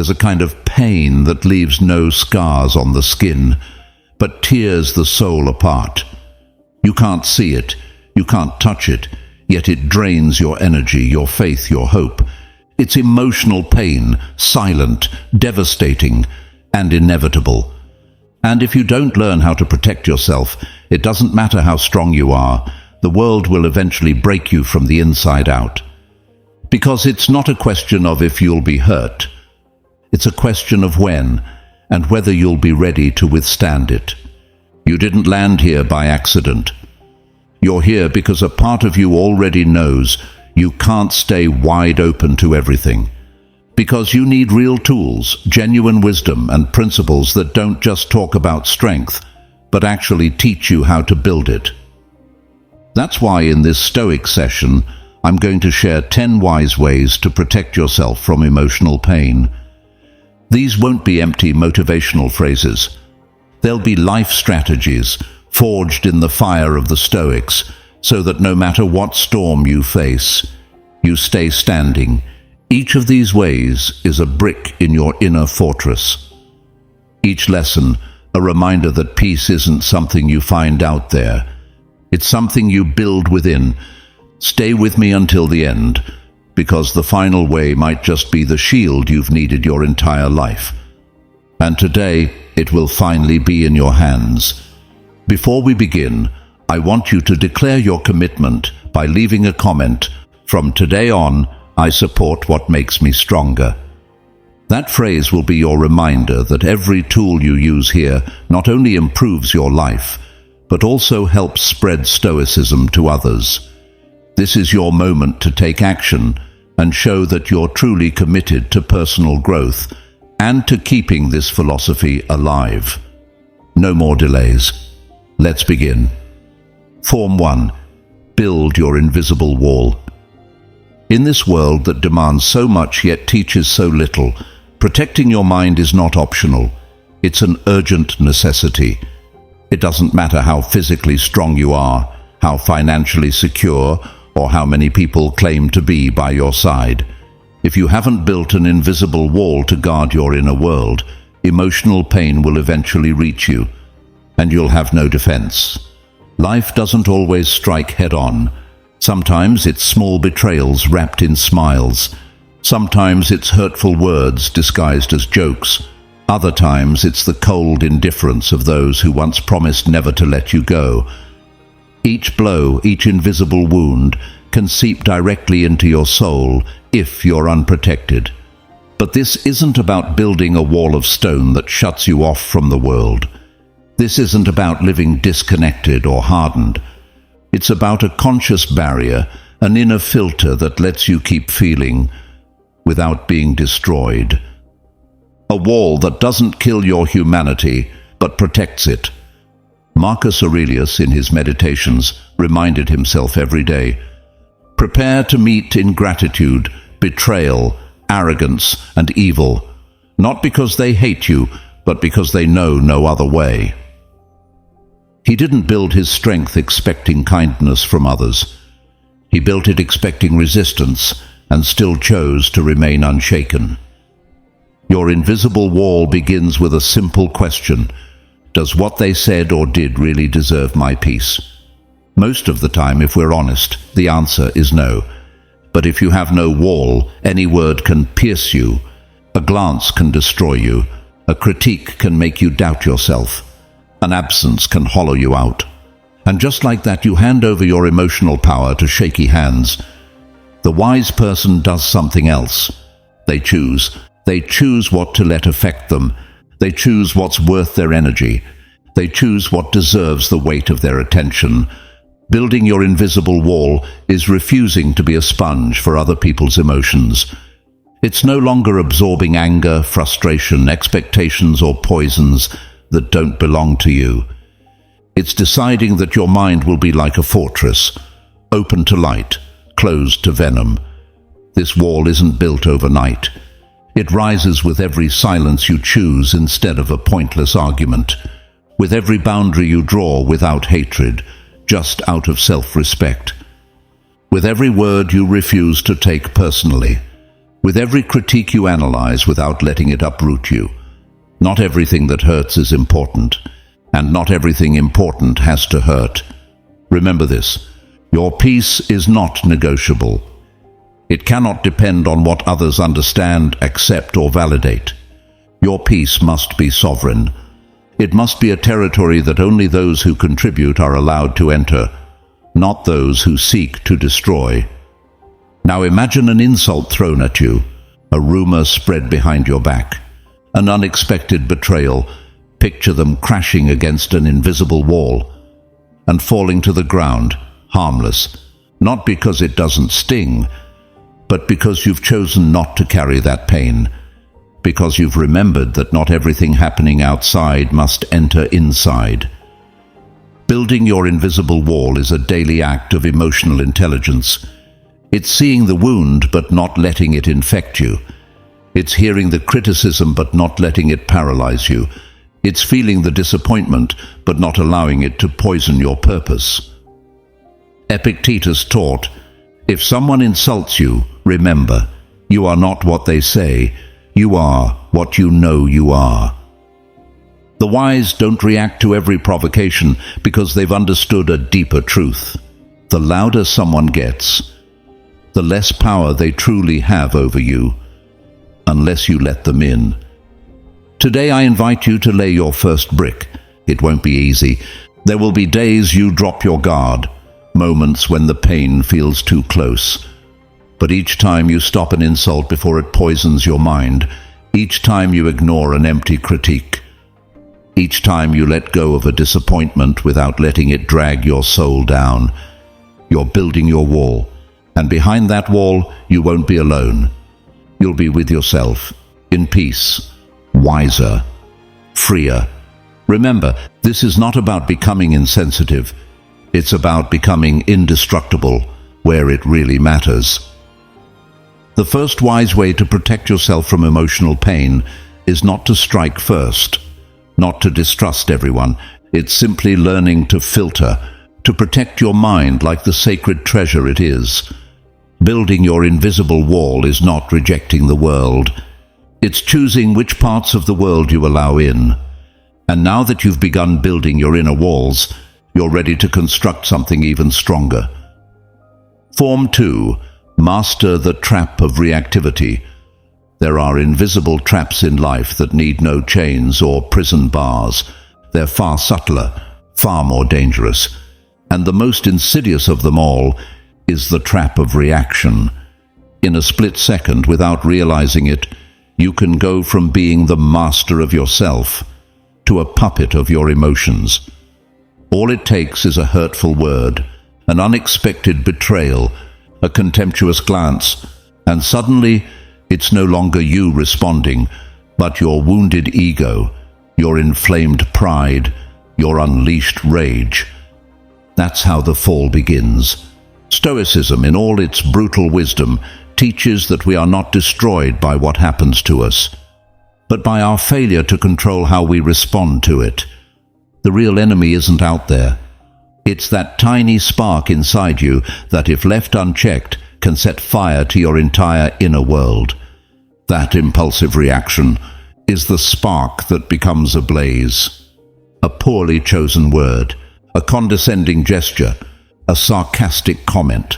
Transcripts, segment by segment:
There's a kind of pain that leaves no scars on the skin, but tears the soul apart. You can't see it, you can't touch it, yet it drains your energy, your faith, your hope. It's emotional pain, silent, devastating, and inevitable. And if you don't learn how to protect yourself, it doesn't matter how strong you are, the world will eventually break you from the inside out. Because it's not a question of if you'll be hurt. It's a question of when, and whether you'll be ready to withstand it. You didn't land here by accident. You're here because a part of you already knows you can't stay wide open to everything. Because you need real tools, genuine wisdom, and principles that don't just talk about strength, but actually teach you how to build it. That's why in this Stoic session, I'm going to share 10 wise ways to protect yourself from emotional pain. These won't be empty motivational phrases. They'll be life strategies, forged in the fire of the Stoics, so that no matter what storm you face, you stay standing. Each of these ways is a brick in your inner fortress. Each lesson, a reminder that peace isn't something you find out there. It's something you build within. Stay with me until the end, because the final way might just be the shield you've needed your entire life. And today, it will finally be in your hands. Before we begin, I want you to declare your commitment by leaving a comment. From today on, I support what makes me stronger. That phrase will be your reminder that every tool you use here not only improves your life, but also helps spread Stoicism to others. This is your moment to take action and show that you're truly committed to personal growth and to keeping this philosophy alive. No more delays. Let's begin. Form 1. Build your invisible wall. In this world that demands so much yet teaches so little, protecting your mind is not optional. It's an urgent necessity. It doesn't matter how physically strong you are, how financially secure, or how many people claim to be by your side. If you haven't built an invisible wall to guard your inner world, emotional pain will eventually reach you, and you'll have no defense. Life doesn't always strike head-on. Sometimes it's small betrayals wrapped in smiles. Sometimes it's hurtful words disguised as jokes. Other times it's the cold indifference of those who once promised never to let you go. Each blow, each invisible wound, can seep directly into your soul if you're unprotected. But this isn't about building a wall of stone that shuts you off from the world. This isn't about living disconnected or hardened. It's about a conscious barrier, an inner filter that lets you keep feeling without being destroyed. A wall that doesn't kill your humanity, but protects it. Marcus Aurelius, in his Meditations, reminded himself every day, prepare to meet ingratitude, betrayal, arrogance, and evil, not because they hate you, but because they know no other way. He didn't build his strength expecting kindness from others. He built it expecting resistance, and still chose to remain unshaken. Your invisible wall begins with a simple question. Does what they said or did really deserve my peace? Most of the time, if we're honest, the answer is no. But if you have no wall, any word can pierce you. A glance can destroy you. A critique can make you doubt yourself. An absence can hollow you out. And just like that, you hand over your emotional power to shaky hands. The wise person does something else. They choose. They choose what to let affect them. They choose what's worth their energy. They choose what deserves the weight of their attention. Building your invisible wall is refusing to be a sponge for other people's emotions. It's no longer absorbing anger, frustration, expectations, or poisons that don't belong to you. It's deciding that your mind will be like a fortress, open to light, closed to venom. This wall isn't built overnight. It rises with every silence you choose instead of a pointless argument, with every boundary you draw without hatred, just out of self-respect, with every word you refuse to take personally. With every critique you analyze without letting it uproot you. Not everything that hurts is important, and not everything important has to hurt. Remember this, your peace is not negotiable. It cannot depend on what others understand, accept, or validate. Your peace must be sovereign. It must be a territory that only those who contribute are allowed to enter, not those who seek to destroy. Now imagine an insult thrown at you, a rumor spread behind your back, an unexpected betrayal. Picture them crashing against an invisible wall and falling to the ground, harmless, not because it doesn't sting, but because you've chosen not to carry that pain, because you've remembered that not everything happening outside must enter inside. Building your invisible wall is a daily act of emotional intelligence. It's seeing the wound but not letting it infect you. It's hearing the criticism but not letting it paralyze you. It's feeling the disappointment but not allowing it to poison your purpose. Epictetus taught, if someone insults you, remember, you are not what they say, you are what you know you are. The wise don't react to every provocation because they've understood a deeper truth. The louder someone gets, the less power they truly have over you, unless you let them in. Today I invite you to lay your first brick. It won't be easy. There will be days you drop your guard, moments when the pain feels too close. But each time you stop an insult before it poisons your mind, each time you ignore an empty critique, each time you let go of a disappointment without letting it drag your soul down, you're building your wall. And behind that wall, you won't be alone. You'll be with yourself, in peace, wiser, freer. Remember, this is not about becoming insensitive. It's about becoming indestructible where it really matters. The first wise way to protect yourself from emotional pain is not to strike first, not to distrust everyone. It's simply learning to filter, to protect your mind like the sacred treasure it is. Building your invisible wall is not rejecting the world. It's choosing which parts of the world you allow in. And now that you've begun building your inner walls, you're ready to construct something even stronger. Form 2. Master the trap of reactivity. There are invisible traps in life that need no chains or prison bars. They're far subtler, far more dangerous. And the most insidious of them all is the trap of reaction. In a split second, without realizing it, you can go from being the master of yourself to a puppet of your emotions. All it takes is a hurtful word, an unexpected betrayal, a contemptuous glance, and suddenly it's no longer you responding, but your wounded ego, your inflamed pride, your unleashed rage. That's how the fall begins. Stoicism, in all its brutal wisdom, teaches that we are not destroyed by what happens to us, but by our failure to control how we respond to it. The real enemy isn't out there. It's that tiny spark inside you that, if left unchecked, can set fire to your entire inner world. That impulsive reaction is the spark that becomes a blaze. A poorly chosen word, a condescending gesture, a sarcastic comment,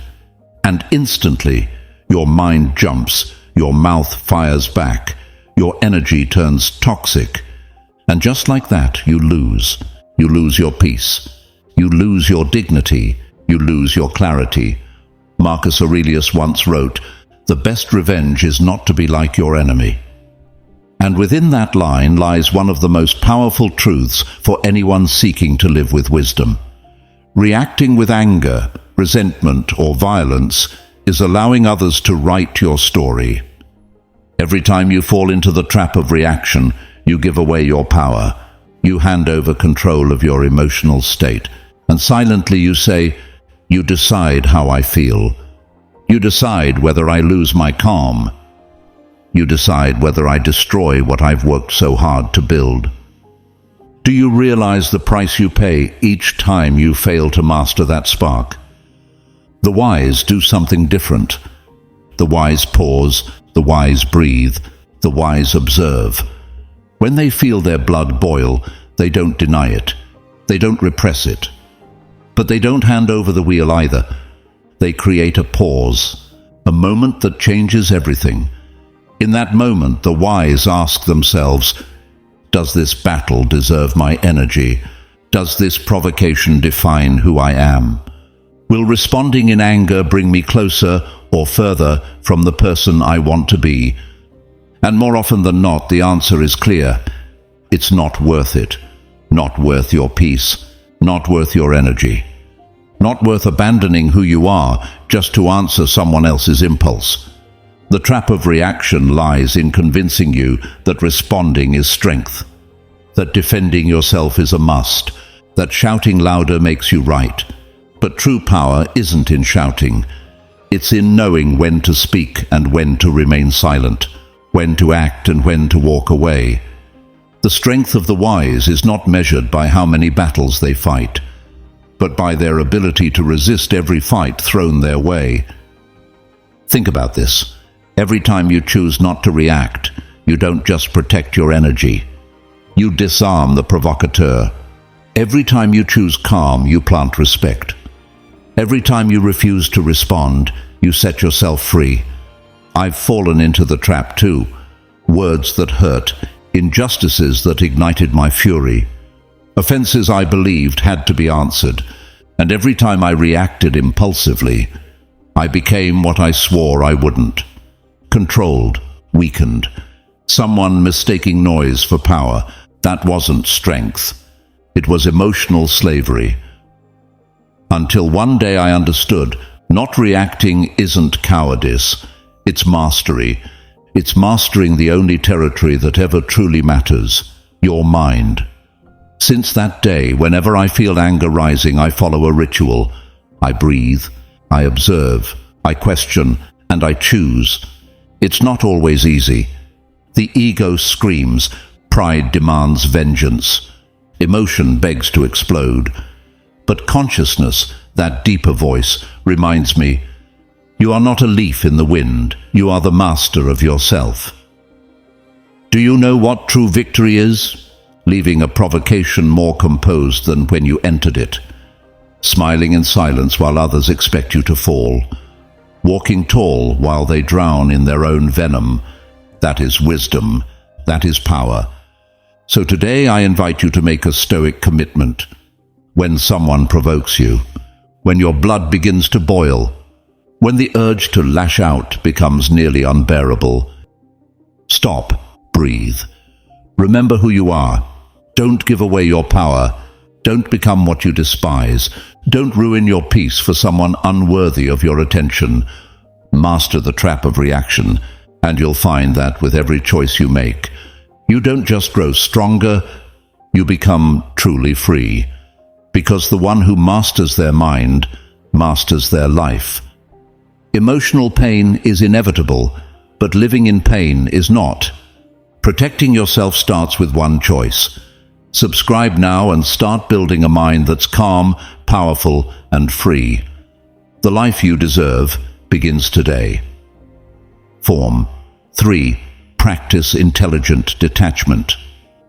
and instantly your mind jumps, your mouth fires back, your energy turns toxic, and just like that you lose. You lose your peace. You lose your dignity. You lose your clarity. Marcus Aurelius once wrote, "The best revenge is not to be like your enemy." And within that line lies one of the most powerful truths for anyone seeking to live with wisdom. Reacting with anger, resentment, or violence is allowing others to write your story. Every time you fall into the trap of reaction, you give away your power. You hand over control of your emotional state, and silently you say, "You decide how I feel. You decide whether I lose my calm. You decide whether I destroy what I've worked so hard to build." Do you realize the price you pay each time you fail to master that spark? The wise do something different. The wise pause, the wise breathe, the wise observe. When they feel their blood boil, they don't deny it. They don't repress it. But they don't hand over the wheel either. They create a pause, a moment that changes everything. In that moment, the wise ask themselves, does this battle deserve my energy? Does this provocation define who I am? Will responding in anger bring me closer or further from the person I want to be? And more often than not, the answer is clear. It's not worth it. Not worth your peace. Not worth your energy. Not worth abandoning who you are just to answer someone else's impulse. The trap of reaction lies in convincing you that responding is strength, that defending yourself is a must, that shouting louder makes you right. But true power isn't in shouting. It's in knowing when to speak and when to remain silent, when to act and when to walk away. The strength of the wise is not measured by how many battles they fight, but by their ability to resist every fight thrown their way. Think about this. Every time you choose not to react, you don't just protect your energy. You disarm the provocateur. Every time you choose calm, you plant respect. Every time you refuse to respond, you set yourself free. I've fallen into the trap too. Words that hurt, injustices that ignited my fury. Offenses I believed had to be answered, and every time I reacted impulsively, I became what I swore I wouldn't. Controlled, weakened. Someone mistaking noise for power. That wasn't strength. It was emotional slavery. Until one day I understood, not reacting isn't cowardice, it's mastery. It's mastering the only territory that ever truly matters, your mind. Since that day, whenever I feel anger rising, I follow a ritual. I breathe, I observe, I question, and I choose. It's not always easy. The ego screams, pride demands vengeance. Emotion begs to explode. But consciousness, that deeper voice, reminds me, you are not a leaf in the wind, you are the master of yourself. Do you know what true victory is? Leaving a provocation more composed than when you entered it. Smiling in silence while others expect you to fall. Walking tall while they drown in their own venom. That is wisdom. That is power. So today I invite you to make a stoic commitment. When someone provokes you, when your blood begins to boil, when the urge to lash out becomes nearly unbearable, stop, breathe. Remember who you are. Don't give away your power. Don't become what you despise. Don't ruin your peace for someone unworthy of your attention. Master the trap of reaction, and you'll find that with every choice you make, you don't just grow stronger, you become truly free. Because the one who masters their mind masters their life. Emotional pain is inevitable, but living in pain is not. Protecting yourself starts with one choice. Subscribe now and start building a mind that's calm, powerful, and free. The life you deserve begins today. Form 3. Practice intelligent detachment.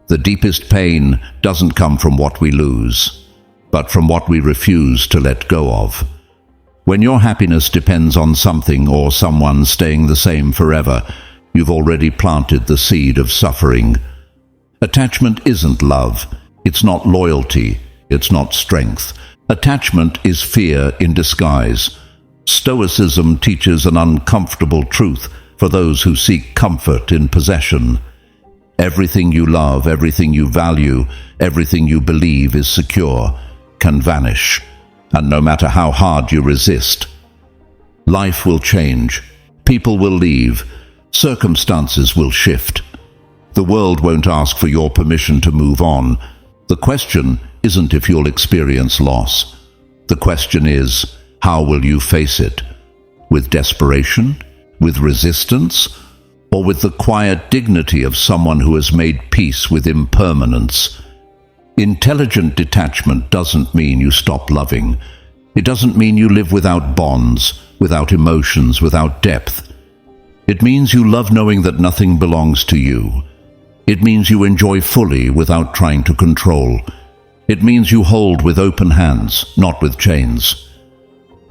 The deepest pain doesn't come from what we lose, but from what we refuse to let go of. When your happiness depends on something or someone staying the same forever, you've already planted the seed of suffering. Attachment isn't love. It's not loyalty. It's not strength. Attachment is fear in disguise. Stoicism teaches an uncomfortable truth for those who seek comfort in possession. Everything you love, everything you value, everything you believe is secure, can vanish, and no matter how hard you resist. Life will change. People will leave. Circumstances will shift. The world won't ask for your permission to move on. The question isn't if you'll experience loss. The question is, how will you face it? With desperation? With resistance? Or with the quiet dignity of someone who has made peace with impermanence? Intelligent detachment doesn't mean you stop loving. It doesn't mean you live without bonds, without emotions, without depth. It means you love knowing that nothing belongs to you. It means you enjoy fully without trying to control. It means you hold with open hands, not with chains.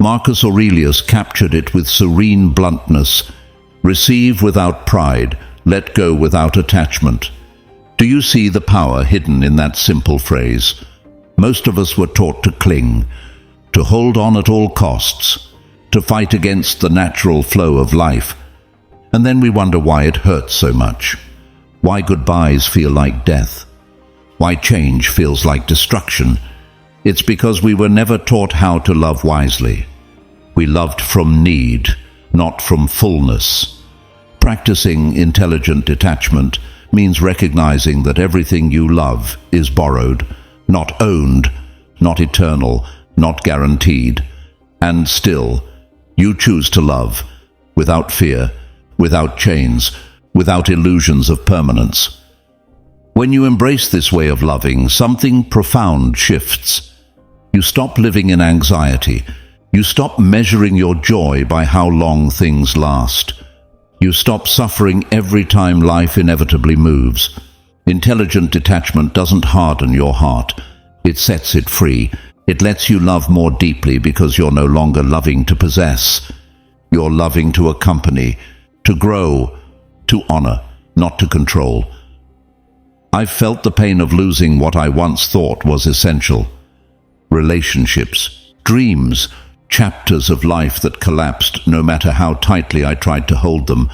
Marcus Aurelius captured it with serene bluntness. Receive without pride, let go without attachment. Do you see the power hidden in that simple phrase? Most of us were taught to cling, to hold on at all costs, to fight against the natural flow of life. And then we wonder why it hurts so much, why goodbyes feel like death, why change feels like destruction. It's because we were never taught how to love wisely. We loved from need, not from fullness. Practicing intelligent detachment means recognizing that everything you love is borrowed, not owned, not eternal, not guaranteed. And still, you choose to love, without fear, without chains, without illusions of permanence. When you embrace this way of loving, something profound shifts. You stop living in anxiety. You stop measuring your joy by how long things last. You stop suffering every time life inevitably moves. Intelligent detachment doesn't harden your heart. It sets it free. It lets you love more deeply because you're no longer loving to possess. You're loving to accompany, to grow, to honor, not to control. I've felt the pain of losing what I once thought was essential. Relationships, dreams, chapters of life that collapsed no matter how tightly I tried to hold them.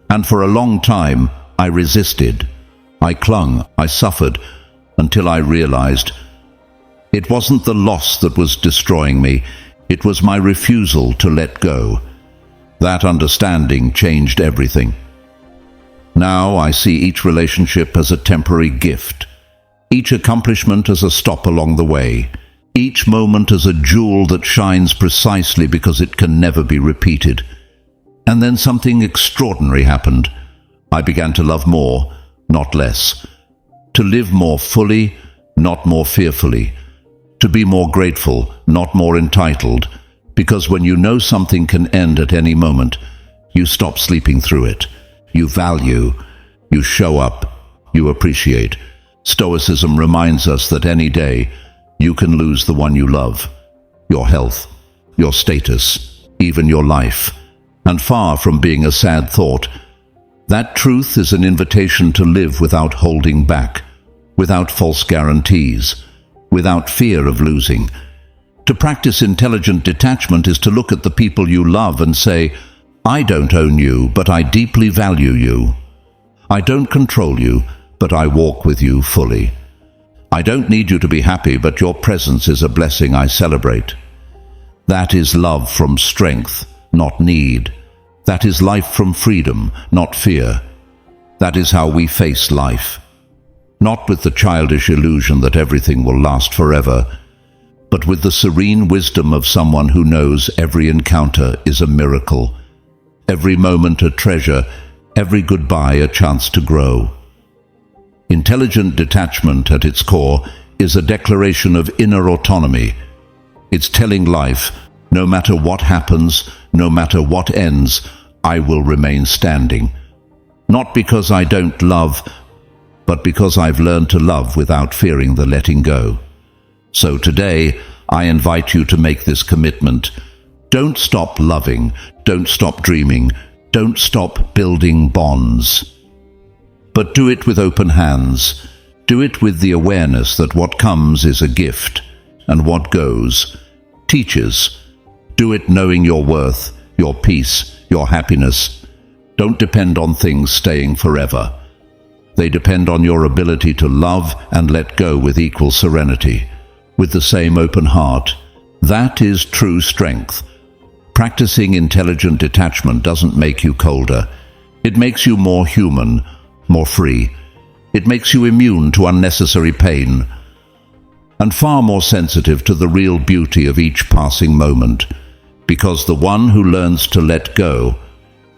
And for a long time, I resisted. I clung, I suffered, until I realized it wasn't the loss that was destroying me, it was my refusal to let go. That understanding changed everything. Now I see each relationship as a temporary gift, each accomplishment as a stop along the way, each moment as a jewel that shines precisely because it can never be repeated. And then something extraordinary happened. I began to love more, not less. To live more fully, not more fearfully. To be more grateful, not more entitled. Because when you know something can end at any moment, you stop sleeping through it. You value, you show up, you appreciate. Stoicism reminds us that any day you can lose the one you love, your health, your status, even your life. And far from being a sad thought, that truth is an invitation to live without holding back, without false guarantees, without fear of losing. To practice intelligent detachment is to look at the people you love and say, I don't own you, but I deeply value you. I don't control you, but I walk with you fully. I don't need you to be happy, but your presence is a blessing I celebrate. That is love from strength, not need. That is life from freedom, not fear. That is how we face life. Not with the childish illusion that everything will last forever, but with the serene wisdom of someone who knows every encounter is a miracle, every moment a treasure, every goodbye a chance to grow. Intelligent detachment at its core is a declaration of inner autonomy. It's telling life, no matter what happens, no matter what ends, I will remain standing. Not because I don't love, but because I've learned to love without fearing the letting go. So today, I invite you to make this commitment. Don't stop loving, don't stop dreaming, don't stop building bonds. But do it with open hands. Do it with the awareness that what comes is a gift, and what goes teaches. Do it knowing your worth, your peace, your happiness. Don't depend on things staying forever. They depend on your ability to love and let go with equal serenity, with the same open heart. That is true strength. Practicing intelligent detachment doesn't make you colder. It makes you more human, more free. It makes you immune to unnecessary pain, and far more sensitive to the real beauty of each passing moment, because the one who learns to let go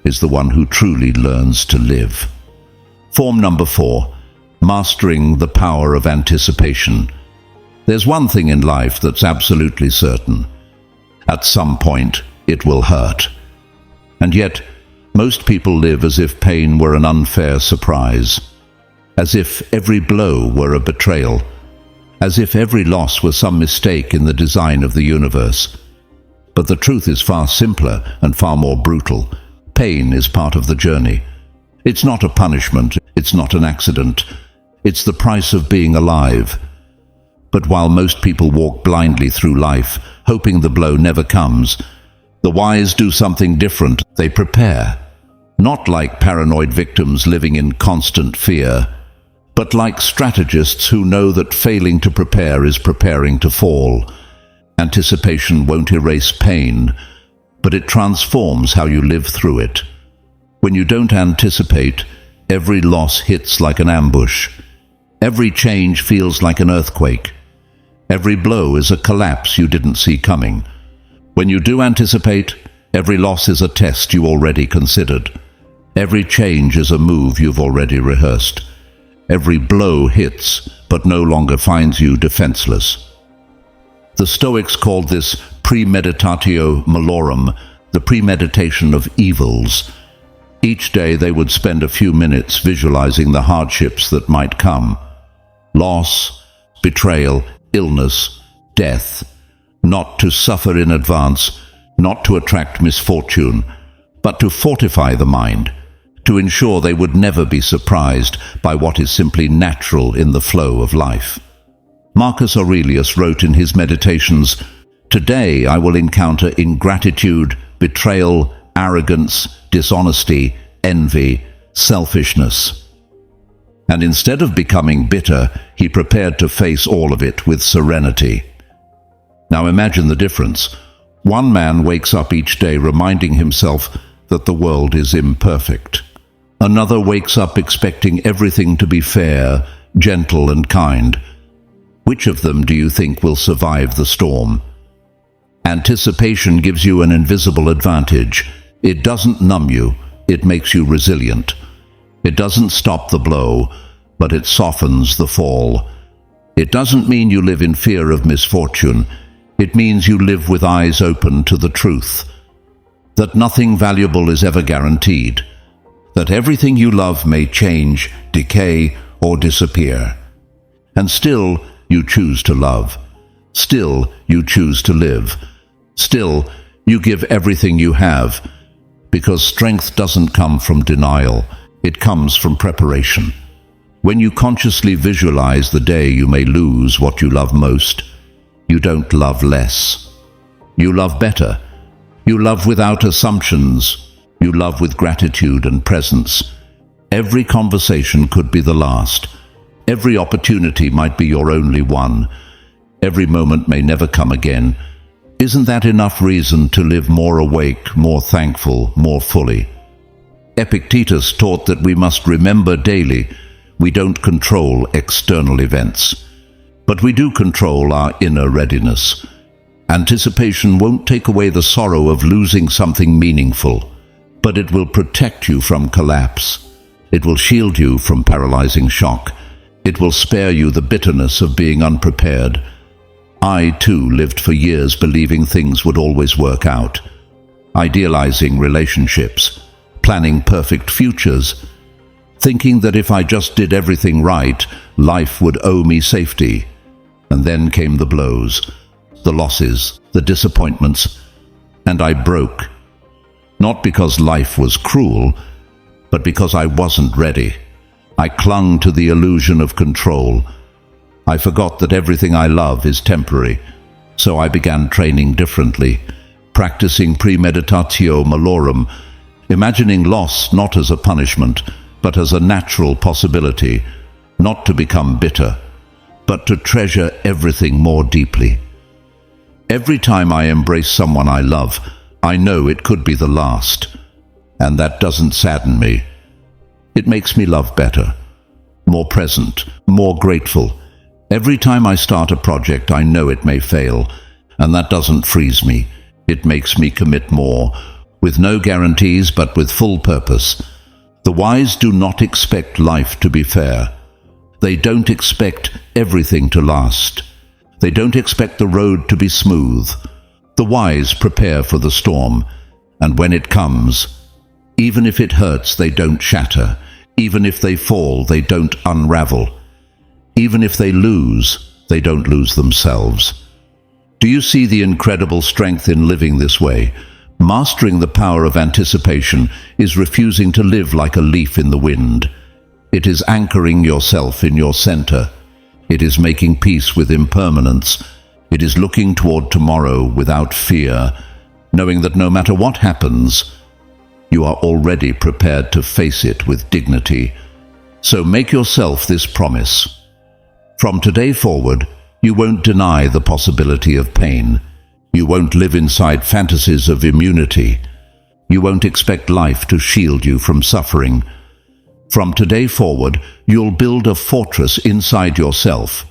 is the one who truly learns to live. Form number 4, mastering the power of anticipation. There's one thing in life that's absolutely certain. At some point, it will hurt. And yet, Most people live as if pain were an unfair surprise, as if every blow were a betrayal, as if every loss was some mistake in the design of the universe. But the truth is far simpler and far more brutal. Pain is part of the journey. It's not a punishment, it's not an accident. It's the price of being alive. But while most people walk blindly through life, hoping the blow never comes, the wise do something different. They prepare. Not like paranoid victims living in constant fear, but like strategists who know that failing to prepare is preparing to fall. Anticipation won't erase pain, but it transforms how you live through it. When you don't anticipate, every loss hits like an ambush. Every change feels like an earthquake. Every blow is a collapse you didn't see coming. When you do anticipate, every loss is a test you already considered. Every change is a move you've already rehearsed. Every blow hits, but no longer finds you defenseless. The Stoics called this premeditatio malorum, the premeditation of evils. Each day they would spend a few minutes visualizing the hardships that might come. Loss, betrayal, illness, death. Not to suffer in advance, not to attract misfortune, but to fortify the mind, to ensure they would never be surprised by what is simply natural in the flow of life. Marcus Aurelius wrote in his Meditations, "Today I will encounter ingratitude, betrayal, arrogance, dishonesty, envy, selfishness." And instead of becoming bitter, he prepared to face all of it with serenity. Now imagine the difference. One man wakes up each day reminding himself that the world is imperfect. Another wakes up expecting everything to be fair, gentle and kind. Which of them do you think will survive the storm? Anticipation gives you an invisible advantage. It doesn't numb you, it makes you resilient. It doesn't stop the blow, but it softens the fall. It doesn't mean you live in fear of misfortune. It means you live with eyes open to the truth. That nothing valuable is ever guaranteed. That everything you love may change, decay, or disappear. And still, you choose to love. Still, you choose to live. Still, you give everything you have. Because strength doesn't come from denial. It comes from preparation. When you consciously visualize the day you may lose what you love most, you don't love less. You love better. You love without assumptions. You love with gratitude and presence. Every conversation could be the last. Every opportunity might be your only one. Every moment may never come again. Isn't that enough reason to live more awake, more thankful, more fully? Epictetus taught that we must remember daily we don't control external events, but we do control our inner readiness. Anticipation won't take away the sorrow of losing something meaningful, but it will protect you from collapse. It will shield you from paralyzing shock. It will spare you the bitterness of being unprepared. I, too, lived for years believing things would always work out, idealizing relationships, planning perfect futures, thinking that if I just did everything right, life would owe me safety. And then came the blows, the losses, the disappointments, and I broke. Not because life was cruel, but because I wasn't ready. I clung to the illusion of control. I forgot that everything I love is temporary, so I began training differently, practicing premeditatio malorum, imagining loss not as a punishment, but as a natural possibility, not to become bitter, but to treasure everything more deeply. Every time I embrace someone I love, I know it could be the last, and that doesn't sadden me. It makes me love better, more present, more grateful. Every time I start a project, I know it may fail, and that doesn't freeze me. It makes me commit more, with no guarantees but with full purpose. The wise do not expect life to be fair. They don't expect everything to last. They don't expect the road to be smooth. The wise prepare for the storm, and when it comes, Even if it hurts, they don't shatter. Even if they fall, they don't unravel. Even if they lose, they don't lose themselves. Do you see the incredible strength in living this way? Mastering the power of anticipation is refusing to live like a leaf in the wind. It is anchoring yourself in your center. It is making peace with impermanence. It is looking toward tomorrow without fear, knowing that no matter what happens, you are already prepared to face it with dignity. So make yourself this promise. From today forward, you won't deny the possibility of pain. You won't live inside fantasies of immunity. You won't expect life to shield you from suffering. From today forward, you'll build a fortress inside yourself,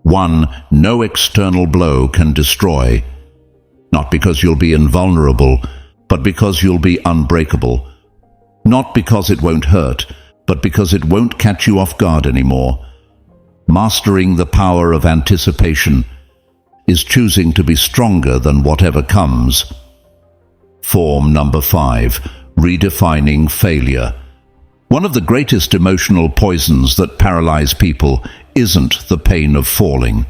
one no external blow can destroy. Not because you'll be invulnerable, but because you'll be unbreakable. Not because it won't hurt, but because it won't catch you off guard anymore. Mastering the power of anticipation is choosing to be stronger than whatever comes. Form number 5, redefining failure. One of the greatest emotional poisons that paralyze people isn't the pain of falling.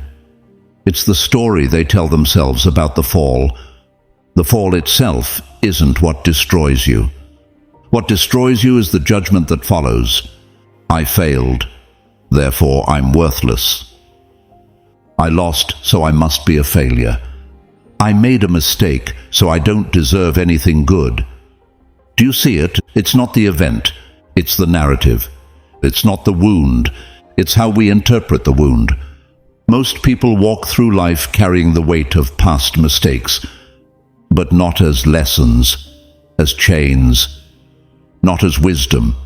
It's the story they tell themselves about the fall. The fall itself isn't what destroys you. What destroys you is the judgment that follows. I failed, therefore I'm worthless. I lost, so I must be a failure. I made a mistake, so I don't deserve anything good. Do you see it? It's not the event, it's the narrative. It's not the wound, it's how we interpret the wound. Most people walk through life carrying the weight of past mistakes, but not as lessons, as chains, not as wisdom,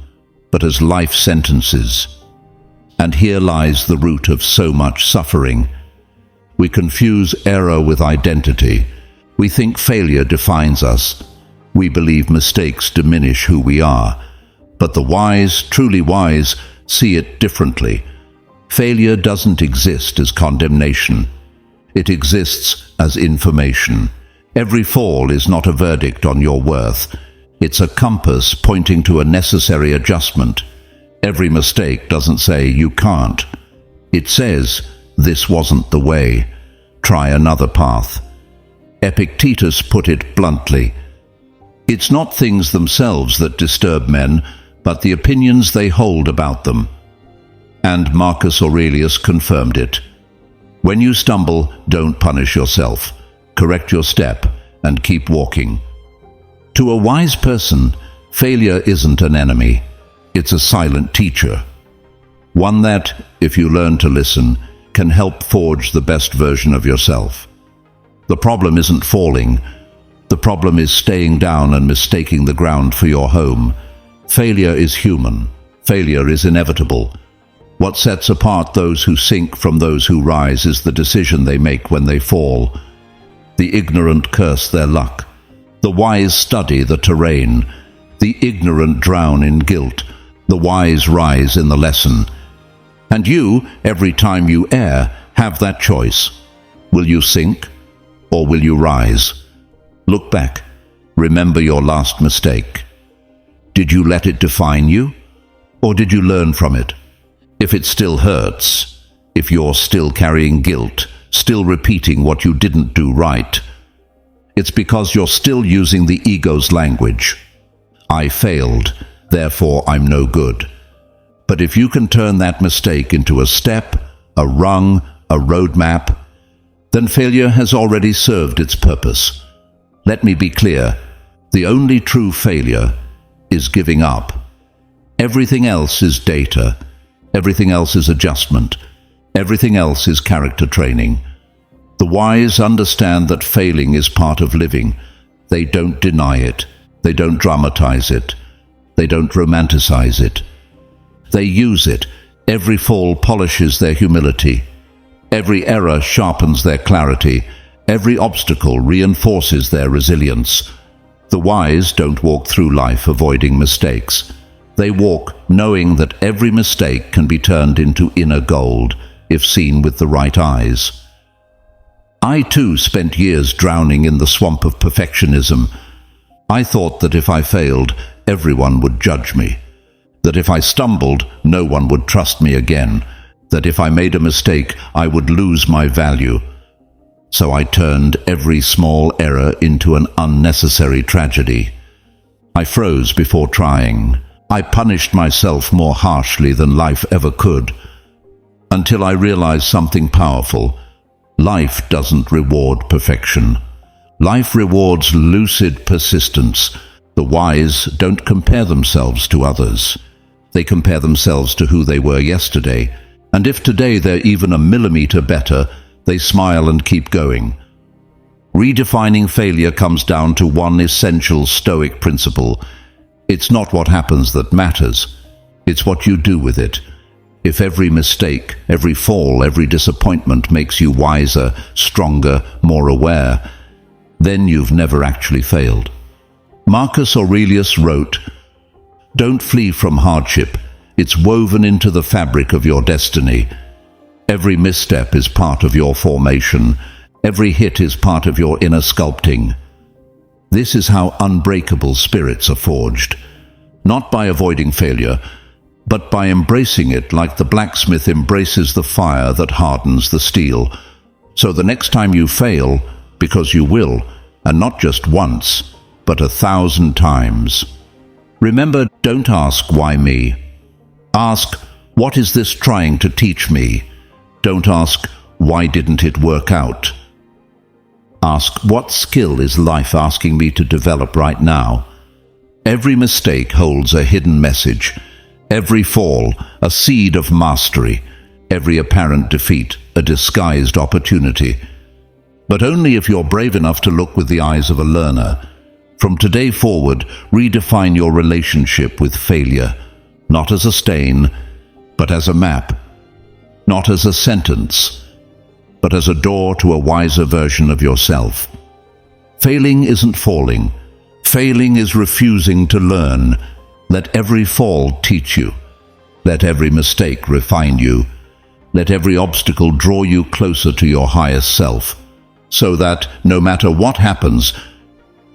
but as life sentences. And here lies the root of so much suffering. We confuse error with identity. We think failure defines us. We believe mistakes diminish who we are. But the wise, truly wise, see it differently. Failure doesn't exist as condemnation. It exists as information. Every fall is not a verdict on your worth. It's a compass pointing to a necessary adjustment. Every mistake doesn't say you can't. It says, this wasn't the way. Try another path. Epictetus put it bluntly. It's not things themselves that disturb men, but the opinions they hold about them. And Marcus Aurelius confirmed it. When you stumble, don't punish yourself. Correct your step and keep walking. To a wise person, failure isn't an enemy. It's a silent teacher. One that, if you learn to listen, can help forge the best version of yourself. The problem isn't falling. The problem is staying down and mistaking the ground for your home. Failure is human. Failure is inevitable. What sets apart those who sink from those who rise is the decision they make when they fall. The ignorant curse their luck. The wise study the terrain. The ignorant drown in guilt. The wise rise in the lesson. And you, every time you err, have that choice. Will you sink or will you rise? Look back. Remember your last mistake. Did you let it define you, or did you learn from it? If it still hurts, if you're still carrying guilt, still repeating what you didn't do right, it's because you're still using the ego's language. I failed, therefore I'm no good. But if you can turn that mistake into a step, a rung, a roadmap, then failure has already served its purpose. Let me be clear, the only true failure is giving up. Everything else is data. Everything else is adjustment. Everything else is character training. The wise understand that failing is part of living. They don't deny it. They don't dramatize it. They don't romanticize it. They use it. Every fall polishes their humility. Every error sharpens their clarity. Every obstacle reinforces their resilience. The wise don't walk through life avoiding mistakes. They walk knowing that every mistake can be turned into inner gold if seen with the right eyes. I too spent years drowning in the swamp of perfectionism. I thought that if I failed, everyone would judge me, that if I stumbled, no one would trust me again, that if I made a mistake, I would lose my value. So I turned every small error into an unnecessary tragedy. I froze before trying. I punished myself more harshly than life ever could, until I realized something powerful. Life doesn't reward perfection. Life rewards lucid persistence. The wise don't compare themselves to others. They compare themselves to who they were yesterday, and if today they're even a millimeter better, they smile and keep going. Redefining failure comes down to one essential Stoic principle. It's not what happens that matters. It's what you do with it. If every mistake, every fall, every disappointment makes you wiser, stronger, more aware, then you've never actually failed. Marcus Aurelius wrote, "Don't flee from hardship. It's woven into the fabric of your destiny. Every misstep is part of your formation. Every hit is part of your inner sculpting." This is how unbreakable spirits are forged, not by avoiding failure, but by embracing it like the blacksmith embraces the fire that hardens the steel. So the next time you fail, because you will, and not just once, but 1,000 times, remember, don't ask, "Why me?" Ask, "What is this trying to teach me?" Don't ask, "Why didn't it work out?" Ask, "What skill is life asking me to develop right now?" Every mistake holds a hidden message. Every fall, a seed of mastery. Every apparent defeat, a disguised opportunity. But only if you're brave enough to look with the eyes of a learner. From today forward, redefine your relationship with failure, not as a stain, but as a map. Not as a sentence, but as a door to a wiser version of yourself. Failing isn't falling. Failing is refusing to learn. Let every fall teach you. Let every mistake refine you. Let every obstacle draw you closer to your highest self, so that, no matter what happens,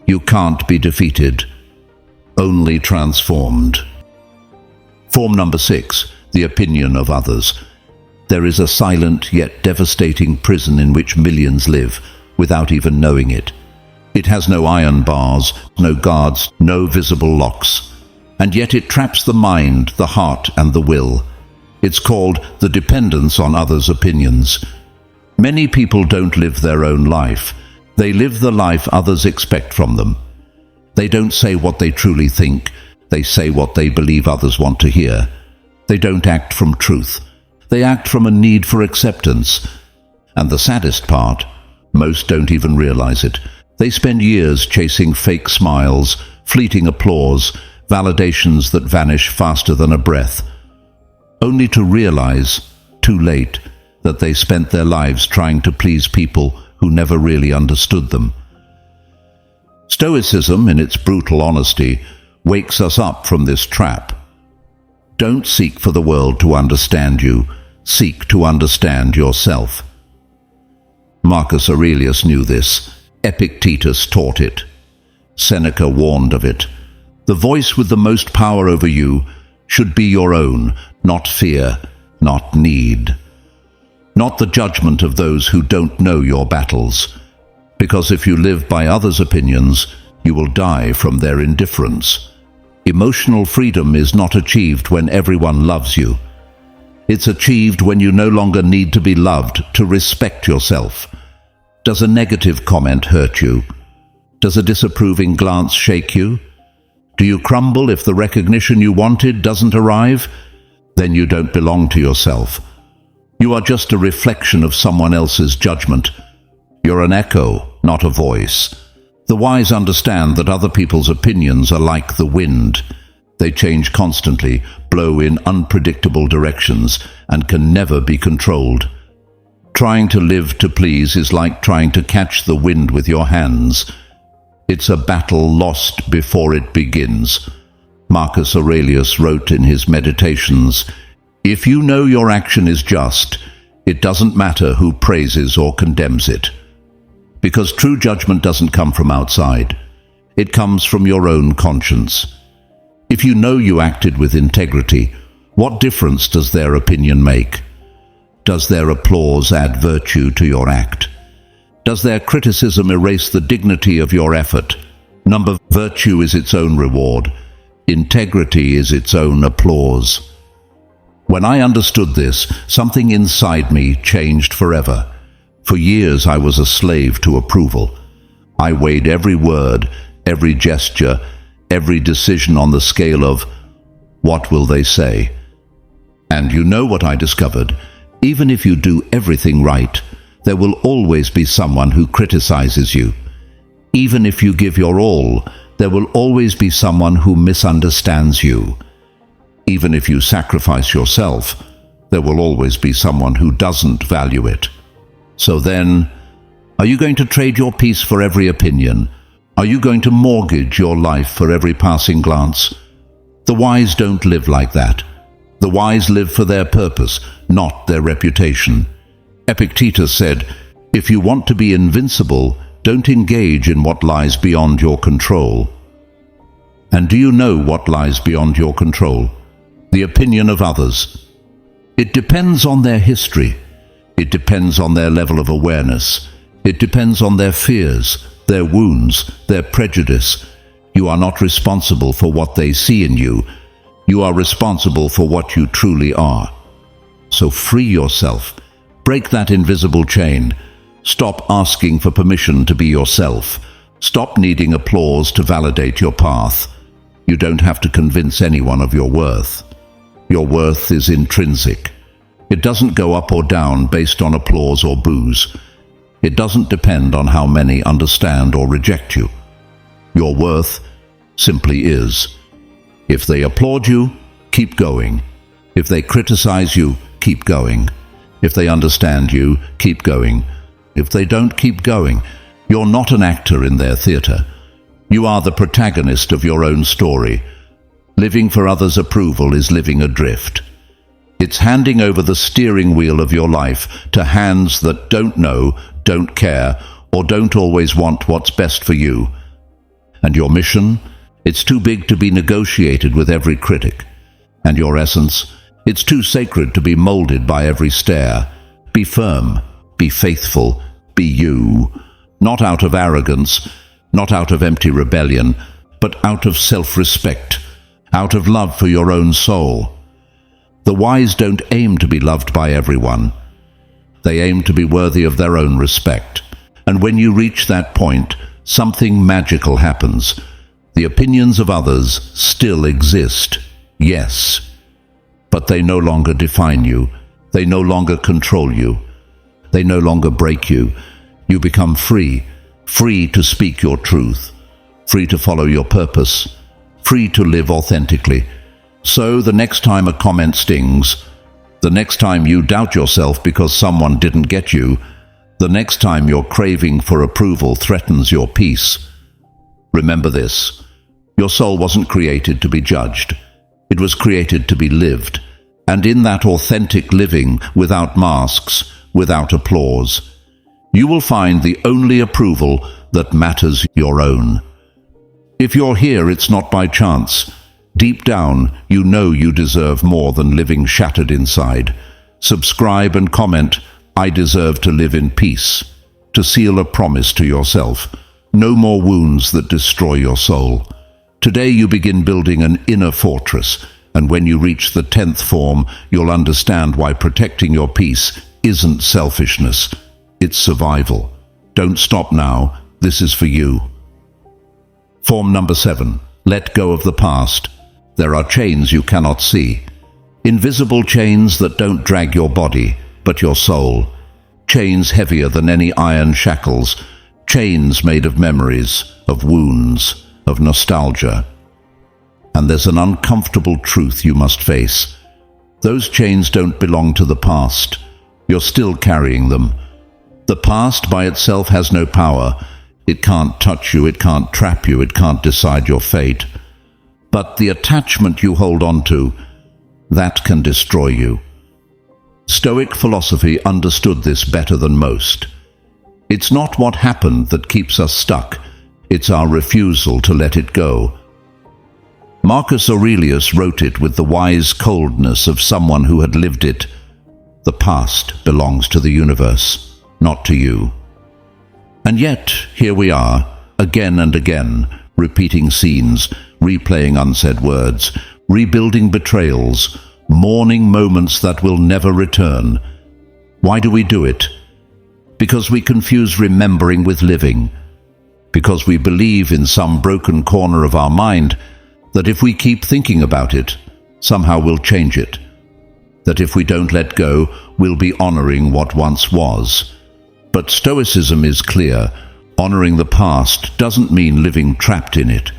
you can't be defeated, only transformed. Form number 6, the opinion of others. There is a silent yet devastating prison in which millions live, without even knowing it. It has no iron bars, no guards, no visible locks. And yet it traps the mind, the heart, and the will. It's called the dependence on others' opinions. Many people don't live their own life. They live the life others expect from them. They don't say what they truly think. They say what they believe others want to hear. They don't act from truth. They act from a need for acceptance. And the saddest part, most don't even realize it. They spend years chasing fake smiles, fleeting applause, validations that vanish faster than a breath, only to realize, too late, that they spent their lives trying to please people who never really understood them. Stoicism, in its brutal honesty, wakes us up from this trap. Don't seek for the world to understand you. Seek to understand yourself. Marcus Aurelius knew this. Epictetus taught it. Seneca warned of it. The voice with the most power over you should be your own, not fear, not need. Not the judgment of those who don't know your battles. Because if you live by others' opinions, you will die from their indifference. Emotional freedom is not achieved when everyone loves you. It's achieved when you no longer need to be loved to respect yourself. Does a negative comment hurt you? Does a disapproving glance shake you? Do you crumble if the recognition you wanted doesn't arrive? Then you don't belong to yourself. You are just a reflection of someone else's judgment. You're an echo, not a voice. The wise understand that other people's opinions are like the wind. They change constantly, blow in unpredictable directions, and can never be controlled. Trying to live to please is like trying to catch the wind with your hands. It's a battle lost before it begins. Marcus Aurelius wrote in his Meditations, "If you know your action is just, it doesn't matter who praises or condemns it." Because true judgment doesn't come from outside. It comes from your own conscience. If you know you acted with integrity, what difference does their opinion make? Does their applause add virtue to your act? Does their criticism erase the dignity of your effort? Virtue is its own reward. Integrity is its own applause. When I understood this, something inside me changed forever. For years I was a slave to approval. I weighed every word, every gesture, every decision on the scale of, what will they say? And you know what I discovered? Even if you do everything right, there will always be someone who criticizes you. Even if you give your all, there will always be someone who misunderstands you. Even if you sacrifice yourself, there will always be someone who doesn't value it. So then, are you going to trade your peace for every opinion? Are you going to mortgage your life for every passing glance? The wise don't live like that. The wise live for their purpose, not their reputation. Epictetus said, if you want to be invincible, don't engage in what lies beyond your control. And do you know what lies beyond your control? The opinion of others. It depends on their history. It depends on their level of awareness. It depends on their fears, their wounds, their prejudice. You are not responsible for what they see in you. You are responsible for what you truly are. So free yourself. Break that invisible chain. Stop asking for permission to be yourself. Stop needing applause to validate your path. You don't have to convince anyone of your worth. Your worth is intrinsic. It doesn't go up or down based on applause or boos. It doesn't depend on how many understand or reject you. Your worth simply is. If they applaud you, keep going. If they criticize you, keep going. If they understand you, keep going. If they don't, keep going. You're not an actor in their theater. You are the protagonist of your own story. Living for others' approval is living adrift. It's handing over the steering wheel of your life to hands that don't know, don't care, or don't always want what's best for you. And your mission? It's too big to be negotiated with every critic. And your essence? It's too sacred to be molded by every stare. Be firm, be faithful, be you. Not out of arrogance, not out of empty rebellion, but out of self-respect, out of love for your own soul. The wise don't aim to be loved by everyone. They aim to be worthy of their own respect. And when you reach that point, something magical happens. The opinions of others still exist, yes, but they no longer define you. They no longer control you. They no longer break you. You become free, free to speak your truth, free to follow your purpose, free to live authentically. So the next time a comment stings, the next time you doubt yourself because someone didn't get you, the next time your craving for approval threatens your peace, remember this: your soul wasn't created to be judged. It was created to be lived. And in that authentic living, without masks, without applause, you will find the only approval that matters, your own. If you're here, it's not by chance. Deep down, you know you deserve more than living shattered inside. Subscribe and comment, I deserve to live in peace, to seal a promise to yourself. No more wounds that destroy your soul. Today you begin building an inner fortress, and when you reach the 10th form, you'll understand why protecting your peace isn't selfishness, it's survival. Don't stop now, this is for you. Form number 7, let go of the past. There are chains you cannot see. Invisible chains that don't drag your body, but your soul. Chains heavier than any iron shackles. Chains made of memories, of wounds, of nostalgia. And there's an uncomfortable truth you must face. Those chains don't belong to the past. You're still carrying them. The past by itself has no power. It can't touch you, it can't trap you, it can't decide your fate. But the attachment you hold on to, that can destroy you. Stoic philosophy understood this better than most. It's not what happened that keeps us stuck. It's our refusal to let it go. Marcus Aurelius wrote it with the wise coldness of someone who had lived it. The past belongs to the universe, not to you. And yet, here we are, again and again, repeating scenes, replaying unsaid words, rebuilding betrayals, mourning moments that will never return. Why do we do it? Because we confuse remembering with living. Because we believe in some broken corner of our mind that if we keep thinking about it, somehow we'll change it. That if we don't let go, we'll be honoring what once was. But Stoicism is clear. Honoring the past doesn't mean living trapped in it.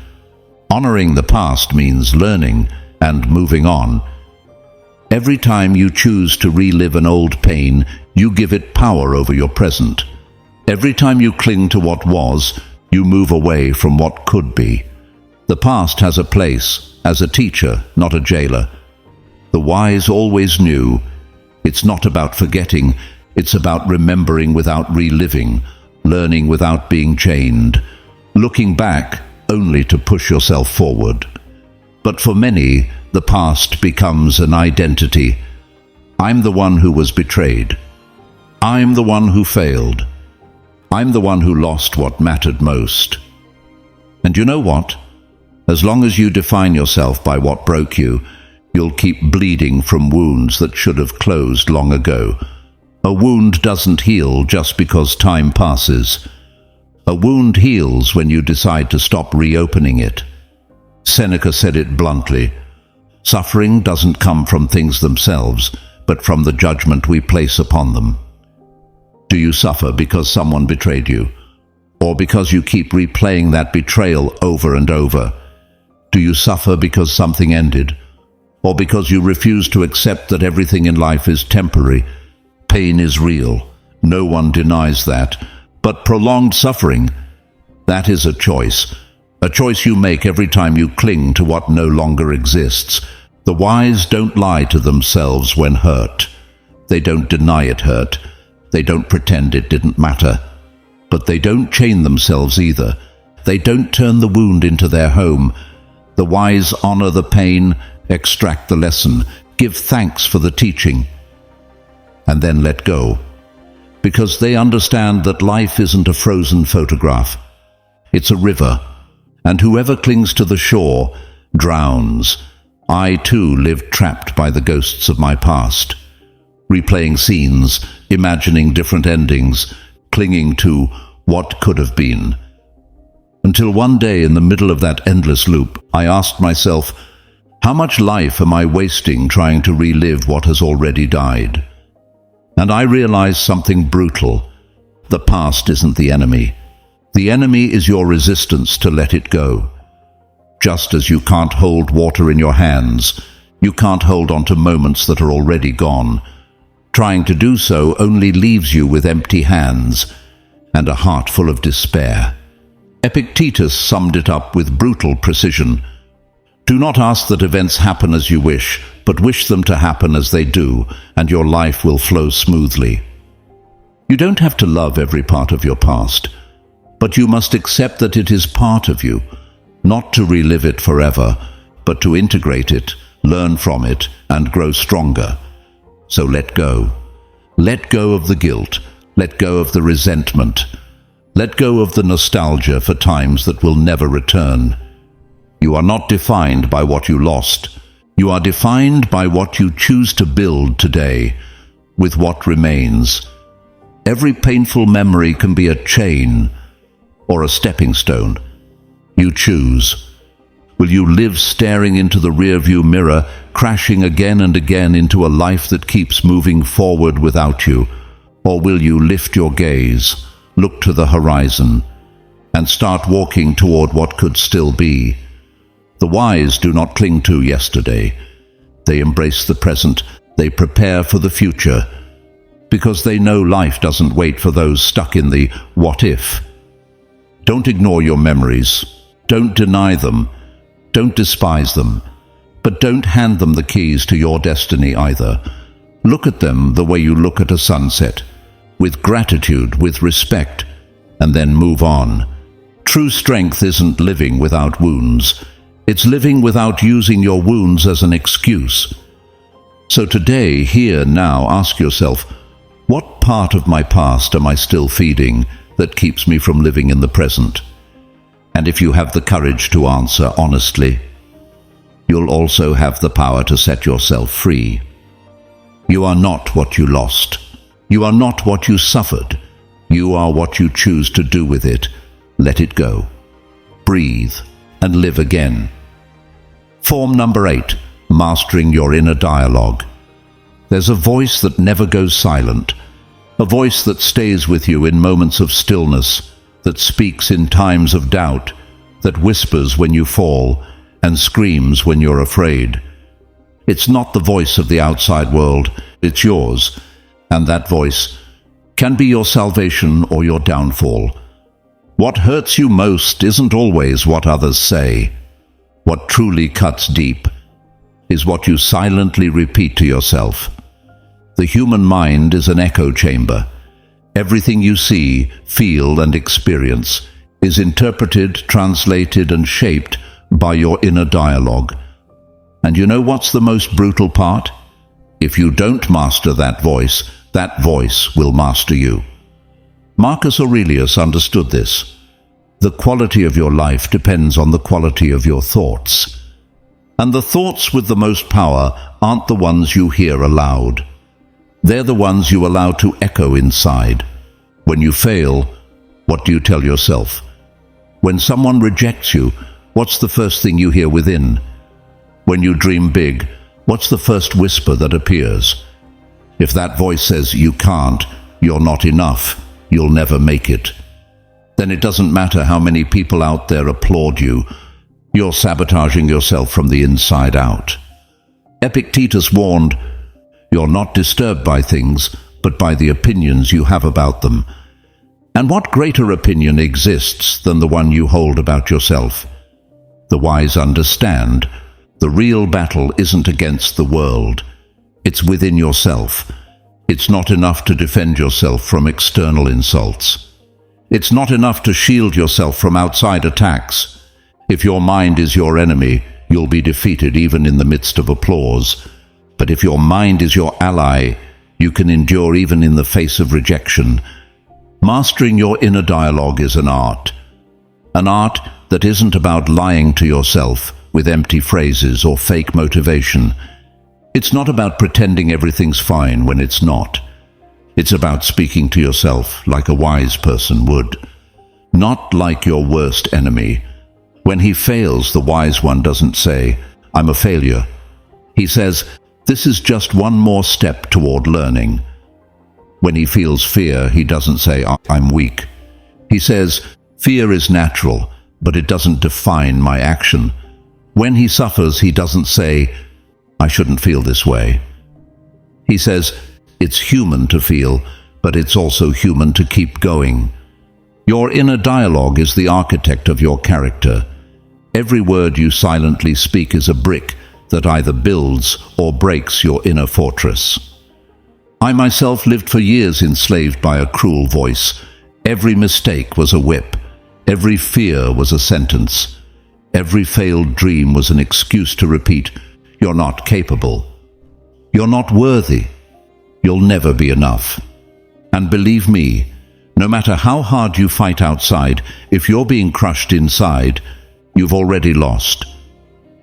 Honoring the past means learning and moving on. Every time you choose to relive an old pain, you give it power over your present. Every time you cling to what was, you move away from what could be. The past has a place as a teacher, not a jailer. The wise always knew. It's not about forgetting, it's about remembering without reliving, learning without being chained, looking back only to push yourself forward. But for many, the past becomes an identity. I'm the one who was betrayed. I'm the one who failed. I'm the one who lost what mattered most. And you know what? As long as you define yourself by what broke you, you'll keep bleeding from wounds that should have closed long ago. A wound doesn't heal just because time passes. A wound heals when you decide to stop reopening it. Seneca said it bluntly. Suffering doesn't come from things themselves, but from the judgment we place upon them. Do you suffer because someone betrayed you? Or because you keep replaying that betrayal over and over? Do you suffer because something ended? Or because you refuse to accept that everything in life is temporary? Pain is real. No one denies that. But prolonged suffering, that is a choice. A choice you make every time you cling to what no longer exists. The wise don't lie to themselves when hurt. They don't deny it hurt. They don't pretend it didn't matter. But they don't chain themselves either. They don't turn the wound into their home. The wise honor the pain, extract the lesson, give thanks for the teaching, and then let go. Because they understand that life isn't a frozen photograph. It's a river, and whoever clings to the shore drowns. I too lived trapped by the ghosts of my past, replaying scenes, imagining different endings, clinging to what could have been. Until one day in the middle of that endless loop, I asked myself, how much life am I wasting trying to relive what has already died? And I realized something brutal. The past isn't the enemy. The enemy is your resistance to let it go. Just as you can't hold water in your hands, you can't hold on to moments that are already gone. Trying to do so only leaves you with empty hands and a heart full of despair. Epictetus summed it up with brutal precision. Do not ask that events happen as you wish, but wish them to happen as they do, and your life will flow smoothly. You don't have to love every part of your past, but you must accept that it is part of you, not to relive it forever, but to integrate it, learn from it, and grow stronger. So let go. Let go of the guilt. Let go of the resentment. Let go of the nostalgia for times that will never return. You are not defined by what you lost. You are defined by what you choose to build today, with what remains. Every painful memory can be a chain or a stepping stone. You choose. Will you live staring into the rearview mirror, crashing again and again into a life that keeps moving forward without you? Or will you lift your gaze, look to the horizon, and start walking toward what could still be? The wise do not cling to yesterday. They embrace the present. They prepare for the future, because they know life doesn't wait for those stuck in the what if. Don't ignore your memories. Don't deny them. Don't despise them. But don't hand them the keys to your destiny either. Look at them the way you look at a sunset, with gratitude, with respect, and then move on. True strength isn't living without wounds. It's living without using your wounds as an excuse. So today, here, now, ask yourself, what part of my past am I still feeding that keeps me from living in the present? And if you have the courage to answer honestly, you'll also have the power to set yourself free. You are not what you lost. You are not what you suffered. You are what you choose to do with it. Let it go. Breathe and live again. Form number 8, mastering your inner dialogue. There's a voice that never goes silent, a voice that stays with you in moments of stillness, that speaks in times of doubt, that whispers when you fall and screams when you're afraid. It's not the voice of the outside world, it's yours, and that voice can be your salvation or your downfall. What hurts you most isn't always what others say. What truly cuts deep is what you silently repeat to yourself. The human mind is an echo chamber. Everything you see, feel, and experience is interpreted, translated, and shaped by your inner dialogue. And you know what's the most brutal part? If you don't master that voice will master you. Marcus Aurelius understood this. The quality of your life depends on the quality of your thoughts. And the thoughts with the most power aren't the ones you hear aloud. They're the ones you allow to echo inside. When you fail, what do you tell yourself? When someone rejects you, what's the first thing you hear within? When you dream big, what's the first whisper that appears? If that voice says you can't, you're not enough, you'll never make it, then it doesn't matter how many people out there applaud you. You're sabotaging yourself from the inside out. Epictetus warned, "You're not disturbed by things, but by the opinions you have about them." And what greater opinion exists than the one you hold about yourself? The wise understand the real battle isn't against the world. It's within yourself. It's not enough to defend yourself from external insults. It's not enough to shield yourself from outside attacks. If your mind is your enemy, you'll be defeated even in the midst of applause. But if your mind is your ally, you can endure even in the face of rejection. Mastering your inner dialogue is an art that isn't about lying to yourself with empty phrases or fake motivation. It's not about pretending everything's fine when it's not. It's about speaking to yourself like a wise person would, not like your worst enemy. When he fails, the wise one doesn't say, "I'm a failure." He says, "This is just one more step toward learning." When he feels fear, he doesn't say, "I'm weak." He says, "Fear is natural, but it doesn't define my action." When he suffers, he doesn't say, "I shouldn't feel this way." He says, "It's human to feel, but it's also human to keep going." Your inner dialogue is the architect of your character. Every word you silently speak is a brick that either builds or breaks your inner fortress. I myself lived for years enslaved by a cruel voice. Every mistake was a whip. Every fear was a sentence. Every failed dream was an excuse to repeat, "You're not capable. You're not worthy. You'll never be enough." And believe me, no matter how hard you fight outside, if you're being crushed inside, you've already lost.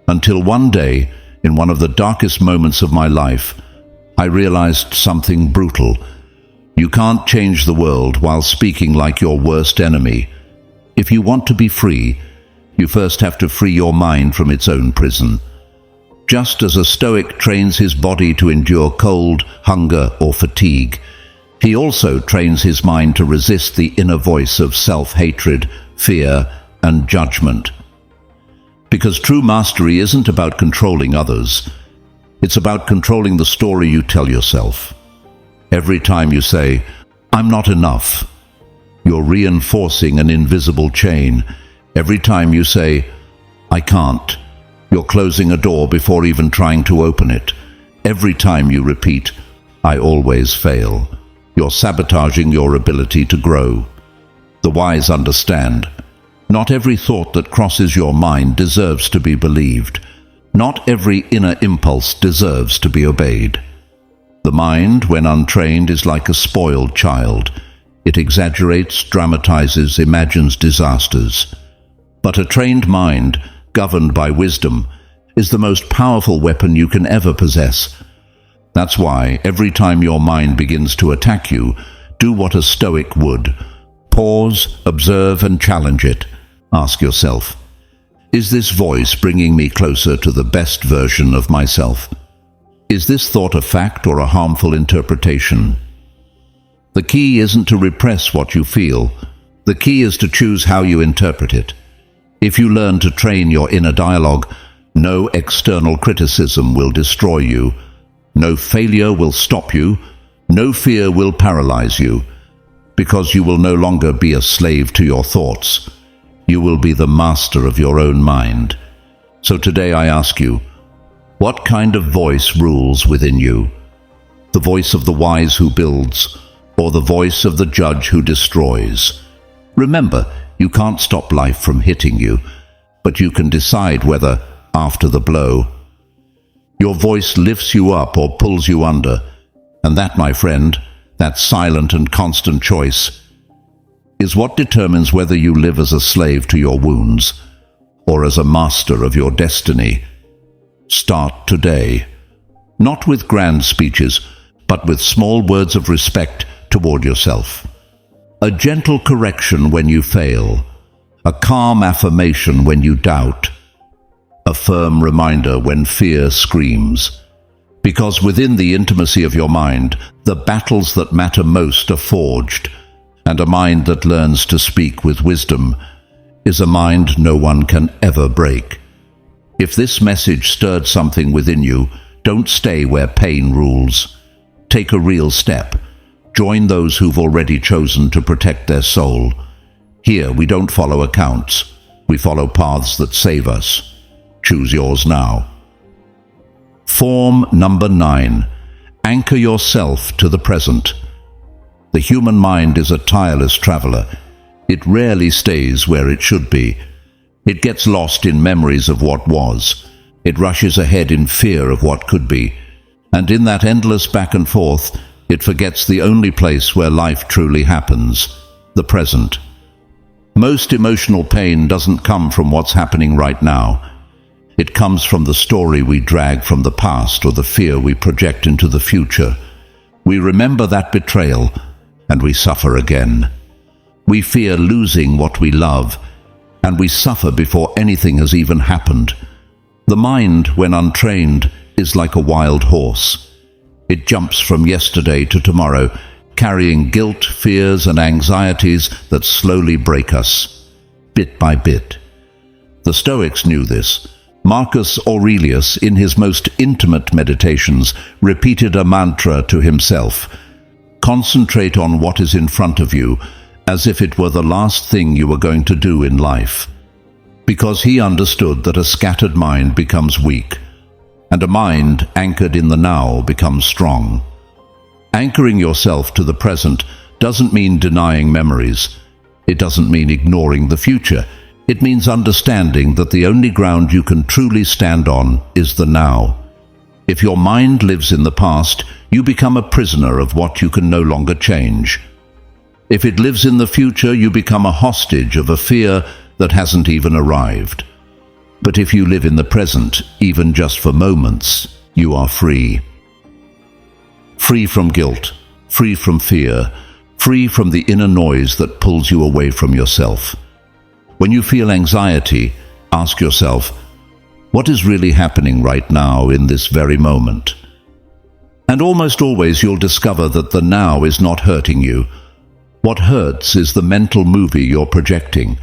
Until one day, in one of the darkest moments of my life, I realized something brutal. You can't change the world while speaking like your worst enemy. If you want to be free, you first have to free your mind from its own prison. Just as a Stoic trains his body to endure cold, hunger, or fatigue, he also trains his mind to resist the inner voice of self-hatred, fear, and judgment. Because true mastery isn't about controlling others. It's about controlling the story you tell yourself. Every time you say, "I'm not enough," you're reinforcing an invisible chain. Every time you say, "I can't," you're closing a door before even trying to open it. Every time you repeat, "I always fail," you're sabotaging your ability to grow. The wise understand. Not every thought that crosses your mind deserves to be believed. Not every inner impulse deserves to be obeyed. The mind, when untrained, is like a spoiled child. It exaggerates, dramatizes, imagines disasters. But a trained mind, governed by wisdom, is the most powerful weapon you can ever possess. That's why, every time your mind begins to attack you, do what a Stoic would. Pause, observe, and challenge it. Ask yourself, is this voice bringing me closer to the best version of myself? Is this thought a fact or a harmful interpretation? The key isn't to repress what you feel. The key is to choose how you interpret it. If you learn to train your inner dialogue, no external criticism will destroy you. No failure will stop you. No fear will paralyze you. Because you will no longer be a slave to your thoughts. You will be the master of your own mind. So today I ask you, what kind of voice rules within you? The voice of the wise who builds, or the voice of the judge who destroys? Remember, you can't stop life from hitting you, but you can decide whether, after the blow, your voice lifts you up or pulls you under. And that, my friend, that silent and constant choice, is what determines whether you live as a slave to your wounds or as a master of your destiny. Start today, not with grand speeches, but with small words of respect toward yourself. A gentle correction when you fail, a calm affirmation when you doubt, a firm reminder when fear screams. Because within the intimacy of your mind, the battles that matter most are forged, and a mind that learns to speak with wisdom is a mind no one can ever break. If this message stirred something within you, don't stay where pain rules. Take a real step. Join those who've already chosen to protect their soul. Here we don't follow accounts. We follow paths that save us. Choose yours now. Form number 9. Anchor yourself to the present. The human mind is a tireless traveler. It rarely stays where it should be. It gets lost in memories of what was. It rushes ahead in fear of what could be. And in that endless back and forth, it forgets the only place where life truly happens, the present. Most emotional pain doesn't come from what's happening right now. It comes from the story we drag from the past or the fear we project into the future. We remember that betrayal, and we suffer again. We fear losing what we love, and we suffer before anything has even happened. The mind, when untrained, is like a wild horse. It jumps from yesterday to tomorrow, carrying guilt, fears, and anxieties that slowly break us, bit by bit. The Stoics knew this. Marcus Aurelius, in his most intimate meditations, repeated a mantra to himself. Concentrate on what is in front of you, as if it were the last thing you were going to do in life. Because he understood that a scattered mind becomes weak, and a mind anchored in the now becomes strong. Anchoring yourself to the present doesn't mean denying memories. It doesn't mean ignoring the future. It means understanding that the only ground you can truly stand on is the now. If your mind lives in the past, you become a prisoner of what you can no longer change. If it lives in the future, you become a hostage of a fear that hasn't even arrived. But if you live in the present, even just for moments, you are free. Free from guilt, free from fear, free from the inner noise that pulls you away from yourself. When you feel anxiety, ask yourself, what is really happening right now in this very moment? And almost always you'll discover that the now is not hurting you. What hurts is the mental movie you're projecting.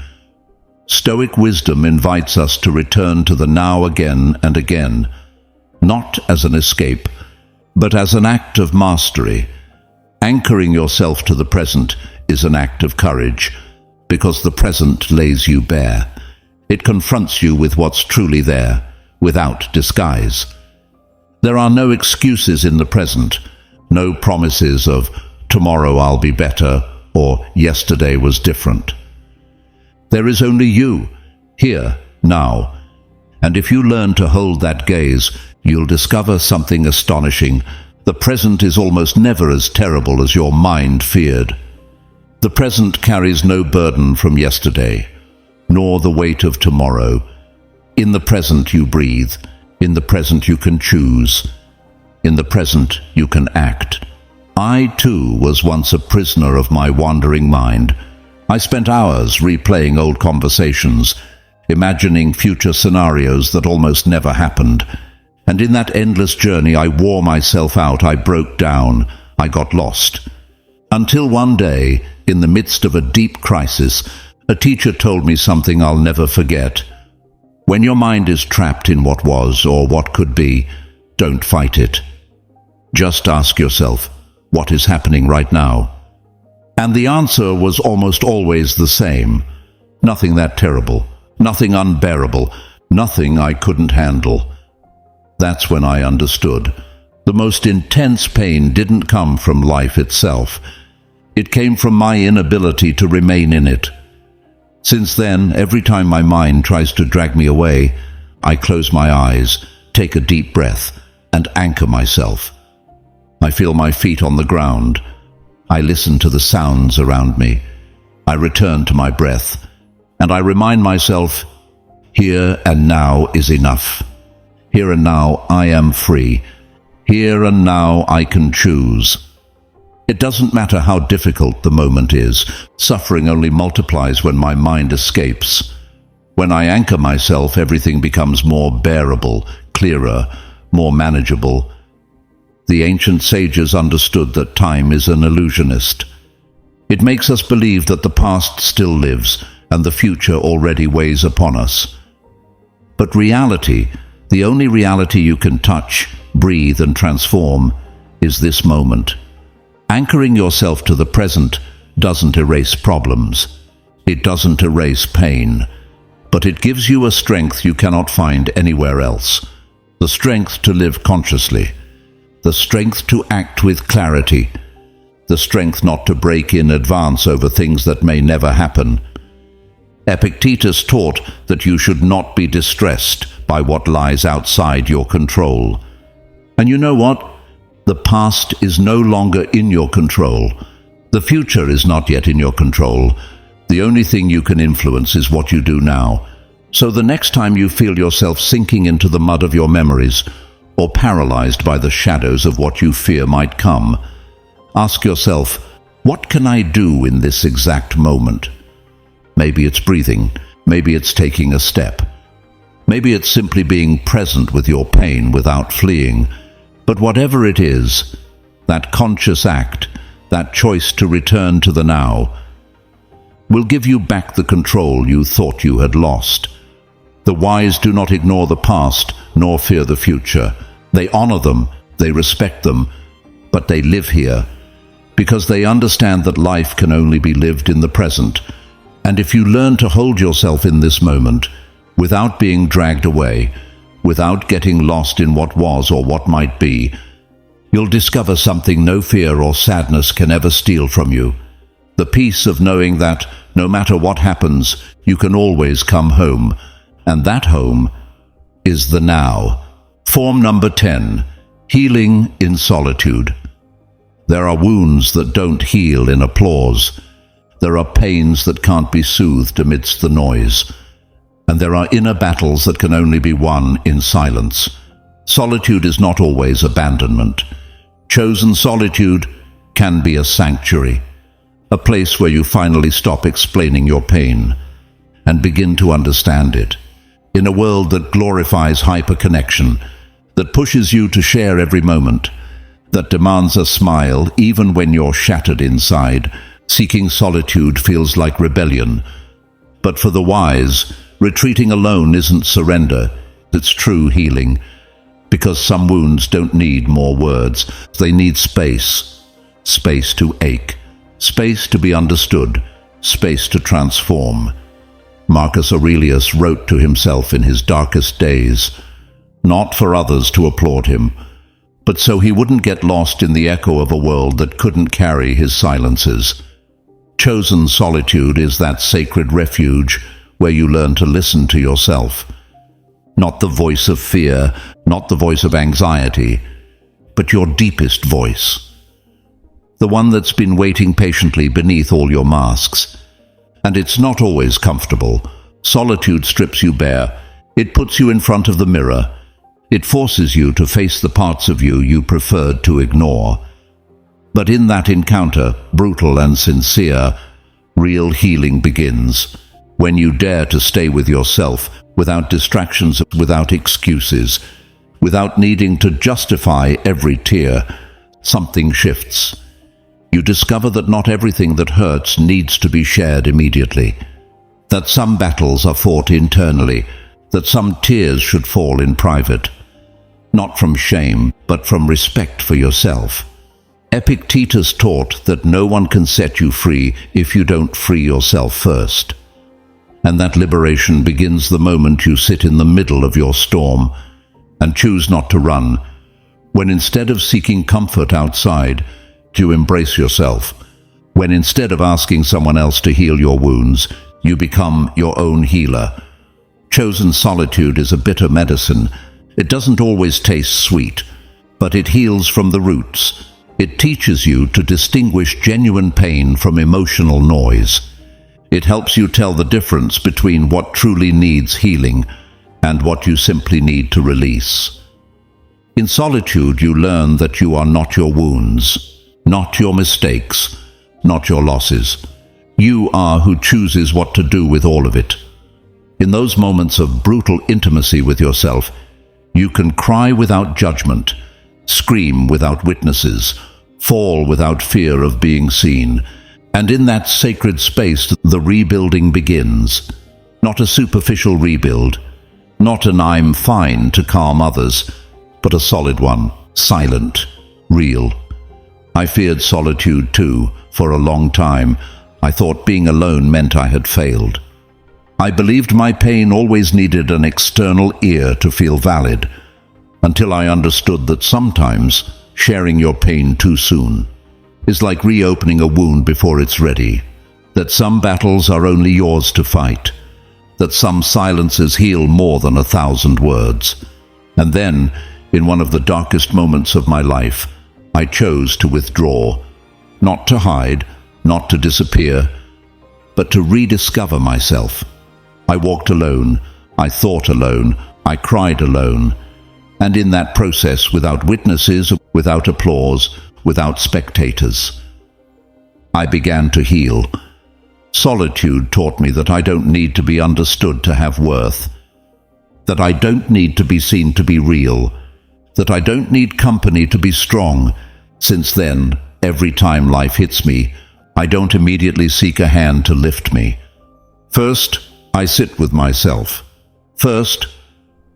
Stoic wisdom invites us to return to the now again and again, not as an escape, but as an act of mastery. Anchoring yourself to the present is an act of courage, because the present lays you bare. It confronts you with what's truly there, without disguise. There are no excuses in the present, no promises of tomorrow I'll be better or yesterday was different. There is only you, here, now. And if you learn to hold that gaze, you'll discover something astonishing. The present is almost never as terrible as your mind feared. The present carries no burden from yesterday, nor the weight of tomorrow. In the present you breathe. In the present you can choose. In the present you can act. I, too, was once a prisoner of my wandering mind. I spent hours replaying old conversations, imagining future scenarios that almost never happened. And in that endless journey, I wore myself out, I broke down, I got lost. Until one day, in the midst of a deep crisis, a teacher told me something I'll never forget. When your mind is trapped in what was or what could be, don't fight it. Just ask yourself, what is happening right now? And the answer was almost always the same. Nothing that terrible, nothing unbearable, nothing I couldn't handle. That's when I understood. The most intense pain didn't come from life itself. It came from my inability to remain in it. Since then, every time my mind tries to drag me away, I close my eyes, take a deep breath, and anchor myself. I feel my feet on the ground. I listen to the sounds around me. I return to my breath, and I remind myself, here and now is enough. Here and now I am free. Here and now I can choose. It doesn't matter how difficult the moment is. Suffering only multiplies when my mind escapes. When I anchor myself, everything becomes more bearable, clearer, more manageable. The ancient sages understood that time is an illusionist. It makes us believe that the past still lives and the future already weighs upon us. But reality, the only reality you can touch, breathe, and transform, is this moment. Anchoring yourself to the present doesn't erase problems. It doesn't erase pain. But it gives you a strength you cannot find anywhere else. The strength to live consciously. The strength to act with clarity. The strength not to break in advance over things that may never happen. Epictetus taught that you should not be distressed by what lies outside your control. And you know what? The past is no longer in your control. The future is not yet in your control. The only thing you can influence is what you do now. So the next time you feel yourself sinking into the mud of your memories, or paralyzed by the shadows of what you fear might come, ask yourself, what can I do in this exact moment? Maybe it's breathing. Maybe it's taking a step. Maybe it's simply being present with your pain without fleeing. But whatever it is, that conscious act, that choice to return to the now, will give you back the control you thought you had lost. The wise do not ignore the past nor fear the future. They honor them, they respect them, but they live here because they understand that life can only be lived in the present. And if you learn to hold yourself in this moment, without being dragged away, without getting lost in what was or what might be, you'll discover something no fear or sadness can ever steal from you. The peace of knowing that, no matter what happens, you can always come home. And that home is the now. Form number 10, healing in solitude. There are wounds that don't heal in applause. There are pains that can't be soothed amidst the noise. And there are inner battles that can only be won in silence. Solitude is not always abandonment. Chosen solitude can be a sanctuary, a place where you finally stop explaining your pain and begin to understand it. In a world that glorifies hyperconnection, that pushes you to share every moment, that demands a smile even when you're shattered inside, seeking solitude feels like rebellion. But for the wise, retreating alone isn't surrender, it's true healing. Because some wounds don't need more words, they need space. Space to ache, space to be understood, space to transform. Marcus Aurelius wrote to himself in his darkest days, not for others to applaud him, but so he wouldn't get lost in the echo of a world that couldn't carry his silences. Chosen solitude is that sacred refuge where you learn to listen to yourself. Not the voice of fear, not the voice of anxiety, but your deepest voice. The one that's been waiting patiently beneath all your masks. And it's not always comfortable. Solitude strips you bare. It puts you in front of the mirror. It forces you to face the parts of you you preferred to ignore. But in that encounter, brutal and sincere, real healing begins. When you dare to stay with yourself, without distractions, without excuses, without needing to justify every tear, something shifts. You discover that not everything that hurts needs to be shared immediately. That some battles are fought internally, that some tears should fall in private. Not from shame, but from respect for yourself. Epictetus taught that no one can set you free if you don't free yourself first. And that liberation begins the moment you sit in the middle of your storm and choose not to run, when instead of seeking comfort outside, you embrace yourself. When instead of asking someone else to heal your wounds, you become your own healer. Chosen solitude is a bitter medicine. It doesn't always taste sweet, but it heals from the roots. It teaches you to distinguish genuine pain from emotional noise. It helps you tell the difference between what truly needs healing and what you simply need to release. In solitude, you learn that you are not your wounds, not your mistakes, not your losses. You are who chooses what to do with all of it. In those moments of brutal intimacy with yourself, you can cry without judgment, scream without witnesses, fall without fear of being seen. And in that sacred space, the rebuilding begins. Not a superficial rebuild, not an "I'm fine" to calm others, but a solid one, silent, real. I feared solitude too, for a long time. I thought being alone meant I had failed. I believed my pain always needed an external ear to feel valid, until I understood that sometimes sharing your pain too soon is like reopening a wound before it's ready, that some battles are only yours to fight, that some silences heal more than 1,000 words. And then, in one of the darkest moments of my life, I chose to withdraw, not to hide, not to disappear, but to rediscover myself. I walked alone, I thought alone, I cried alone, and in that process, without witnesses, without applause, without spectators, I began to heal. Solitude taught me that I don't need to be understood to have worth, that I don't need to be seen to be real, that I don't need company to be strong. Since then, every time life hits me, I don't immediately seek a hand to lift me. First, I sit with myself. First,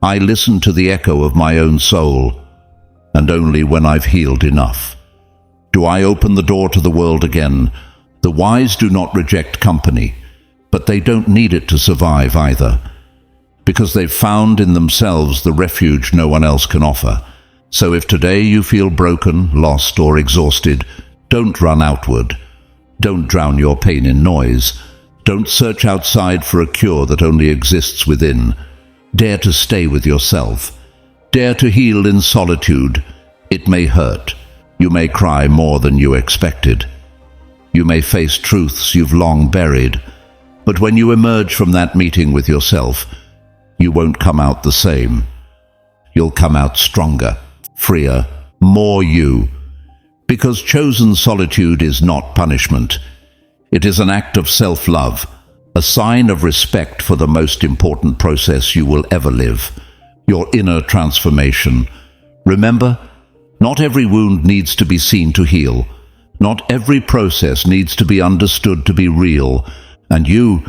I listen to the echo of my own soul, and only when I've healed enough do I open the door to the world again. The wise do not reject company, but they don't need it to survive either, because they've found in themselves the refuge no one else can offer. So if today you feel broken, lost, or exhausted, don't run outward. Don't drown your pain in noise. Don't search outside for a cure that only exists within. Dare to stay with yourself. Dare to heal in solitude. It may hurt. You may cry more than you expected. You may face truths you've long buried. But when you emerge from that meeting with yourself, you won't come out the same. You'll come out stronger, freer, more you. Because chosen solitude is not punishment. It is an act of self-love, a sign of respect for the most important process you will ever live, your inner transformation. Remember, not every wound needs to be seen to heal. Not every process needs to be understood to be real. And you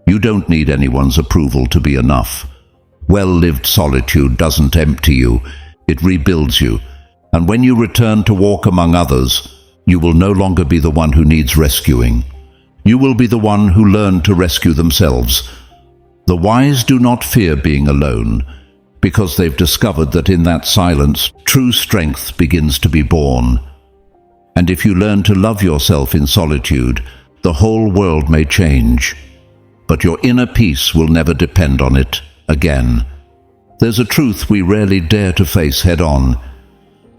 don't need anyone's approval to be enough. Well-lived solitude doesn't empty you. It rebuilds you. And when you return to walk among others, you will no longer be the one who needs rescuing. You will be the one who learned to rescue themselves. The wise do not fear being alone, because they've discovered that in that silence, true strength begins to be born. And if you learn to love yourself in solitude, the whole world may change, but your inner peace will never depend on it again. There's a truth we rarely dare to face head-on.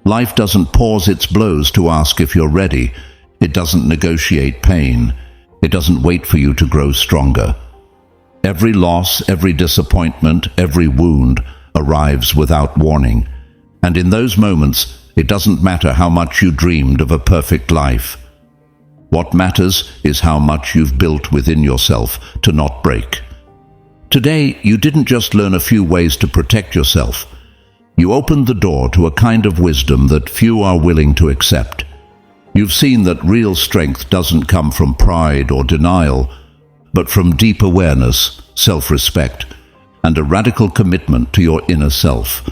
Life doesn't pause its blows to ask if you're ready. It doesn't negotiate pain. It doesn't wait for you to grow stronger. Every loss, every disappointment, every wound arrives without warning. And in those moments, it doesn't matter how much you dreamed of a perfect life. What matters is how much you've built within yourself to not break. Today, you didn't just learn a few ways to protect yourself. You opened the door to a kind of wisdom that few are willing to accept. You've seen that real strength doesn't come from pride or denial, but from deep awareness, self-respect, and a radical commitment to your inner self.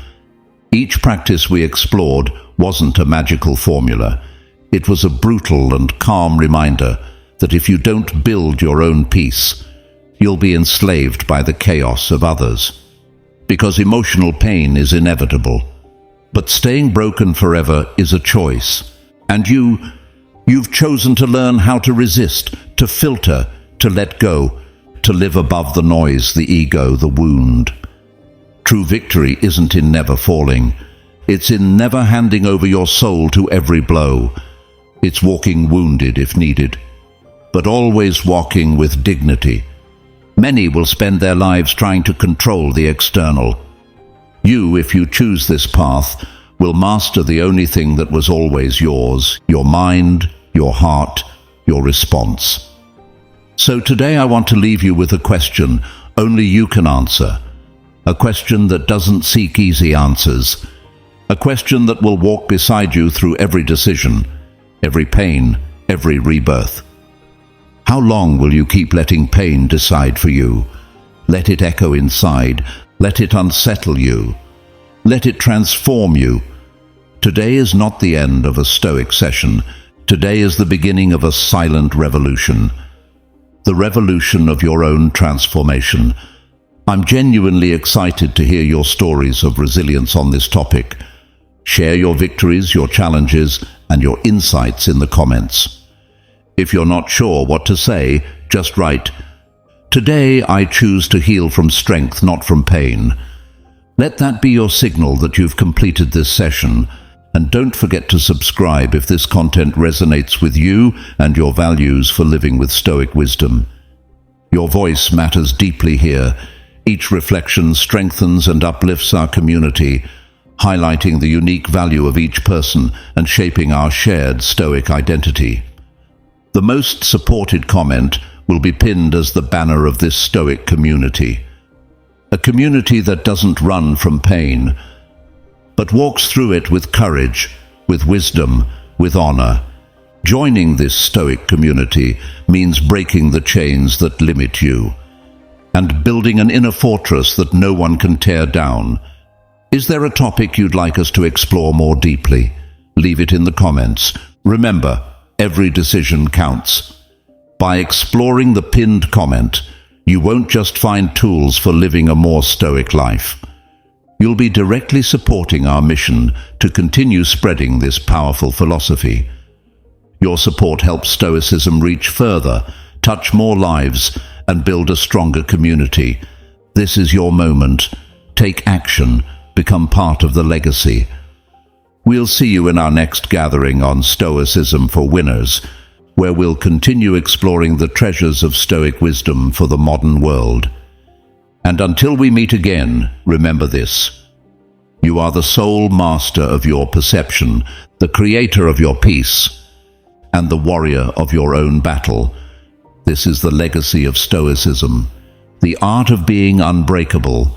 Each practice we explored wasn't a magical formula. It was a brutal and calm reminder that if you don't build your own peace, you'll be enslaved by the chaos of others. Because emotional pain is inevitable. But staying broken forever is a choice. And you've chosen to learn how to resist, to filter, to let go, to live above the noise, the ego, the wound. True victory isn't in never falling. It's in never handing over your soul to every blow. It's walking wounded if needed, but always walking with dignity. Many will spend their lives trying to control the external. You, if you choose this path, will master the only thing that was always yours, your mind, your heart, your response. So today I want to leave you with a question only you can answer. A question that doesn't seek easy answers. A question that will walk beside you through every decision, every pain, every rebirth. How long will you keep letting pain decide for you? Let it echo inside. Let it unsettle you. Let it transform you. Today is not the end of a Stoic session. Today is the beginning of a silent revolution. The revolution of your own transformation. I'm genuinely excited to hear your stories of resilience on this topic. Share your victories, your challenges, and your insights in the comments. If you're not sure what to say, just write, "Today I choose to heal from strength, not from pain." Let that be your signal that you've completed this session, and don't forget to subscribe if this content resonates with you and your values for living with Stoic wisdom. Your voice matters deeply here. Each reflection strengthens and uplifts our community, highlighting the unique value of each person and shaping our shared Stoic identity. The most supported comment will be pinned as the banner of this Stoic community. A community that doesn't run from pain, but walks through it with courage, with wisdom, with honor. Joining this Stoic community means breaking the chains that limit you, and building an inner fortress that no one can tear down. Is there a topic you'd like us to explore more deeply? Leave it in the comments. Remember, every decision counts. By exploring the pinned comment, you won't just find tools for living a more Stoic life. You'll be directly supporting our mission to continue spreading this powerful philosophy. Your support helps Stoicism reach further, touch more lives, and build a stronger community. This is your moment. Take action. Become part of the legacy. We'll see you in our next gathering on Stoicism for Winners, where we'll continue exploring the treasures of Stoic wisdom for the modern world. And until we meet again, remember this. You are the sole master of your perception, the creator of your peace, and the warrior of your own battle. This is the legacy of Stoicism, the art of being unbreakable,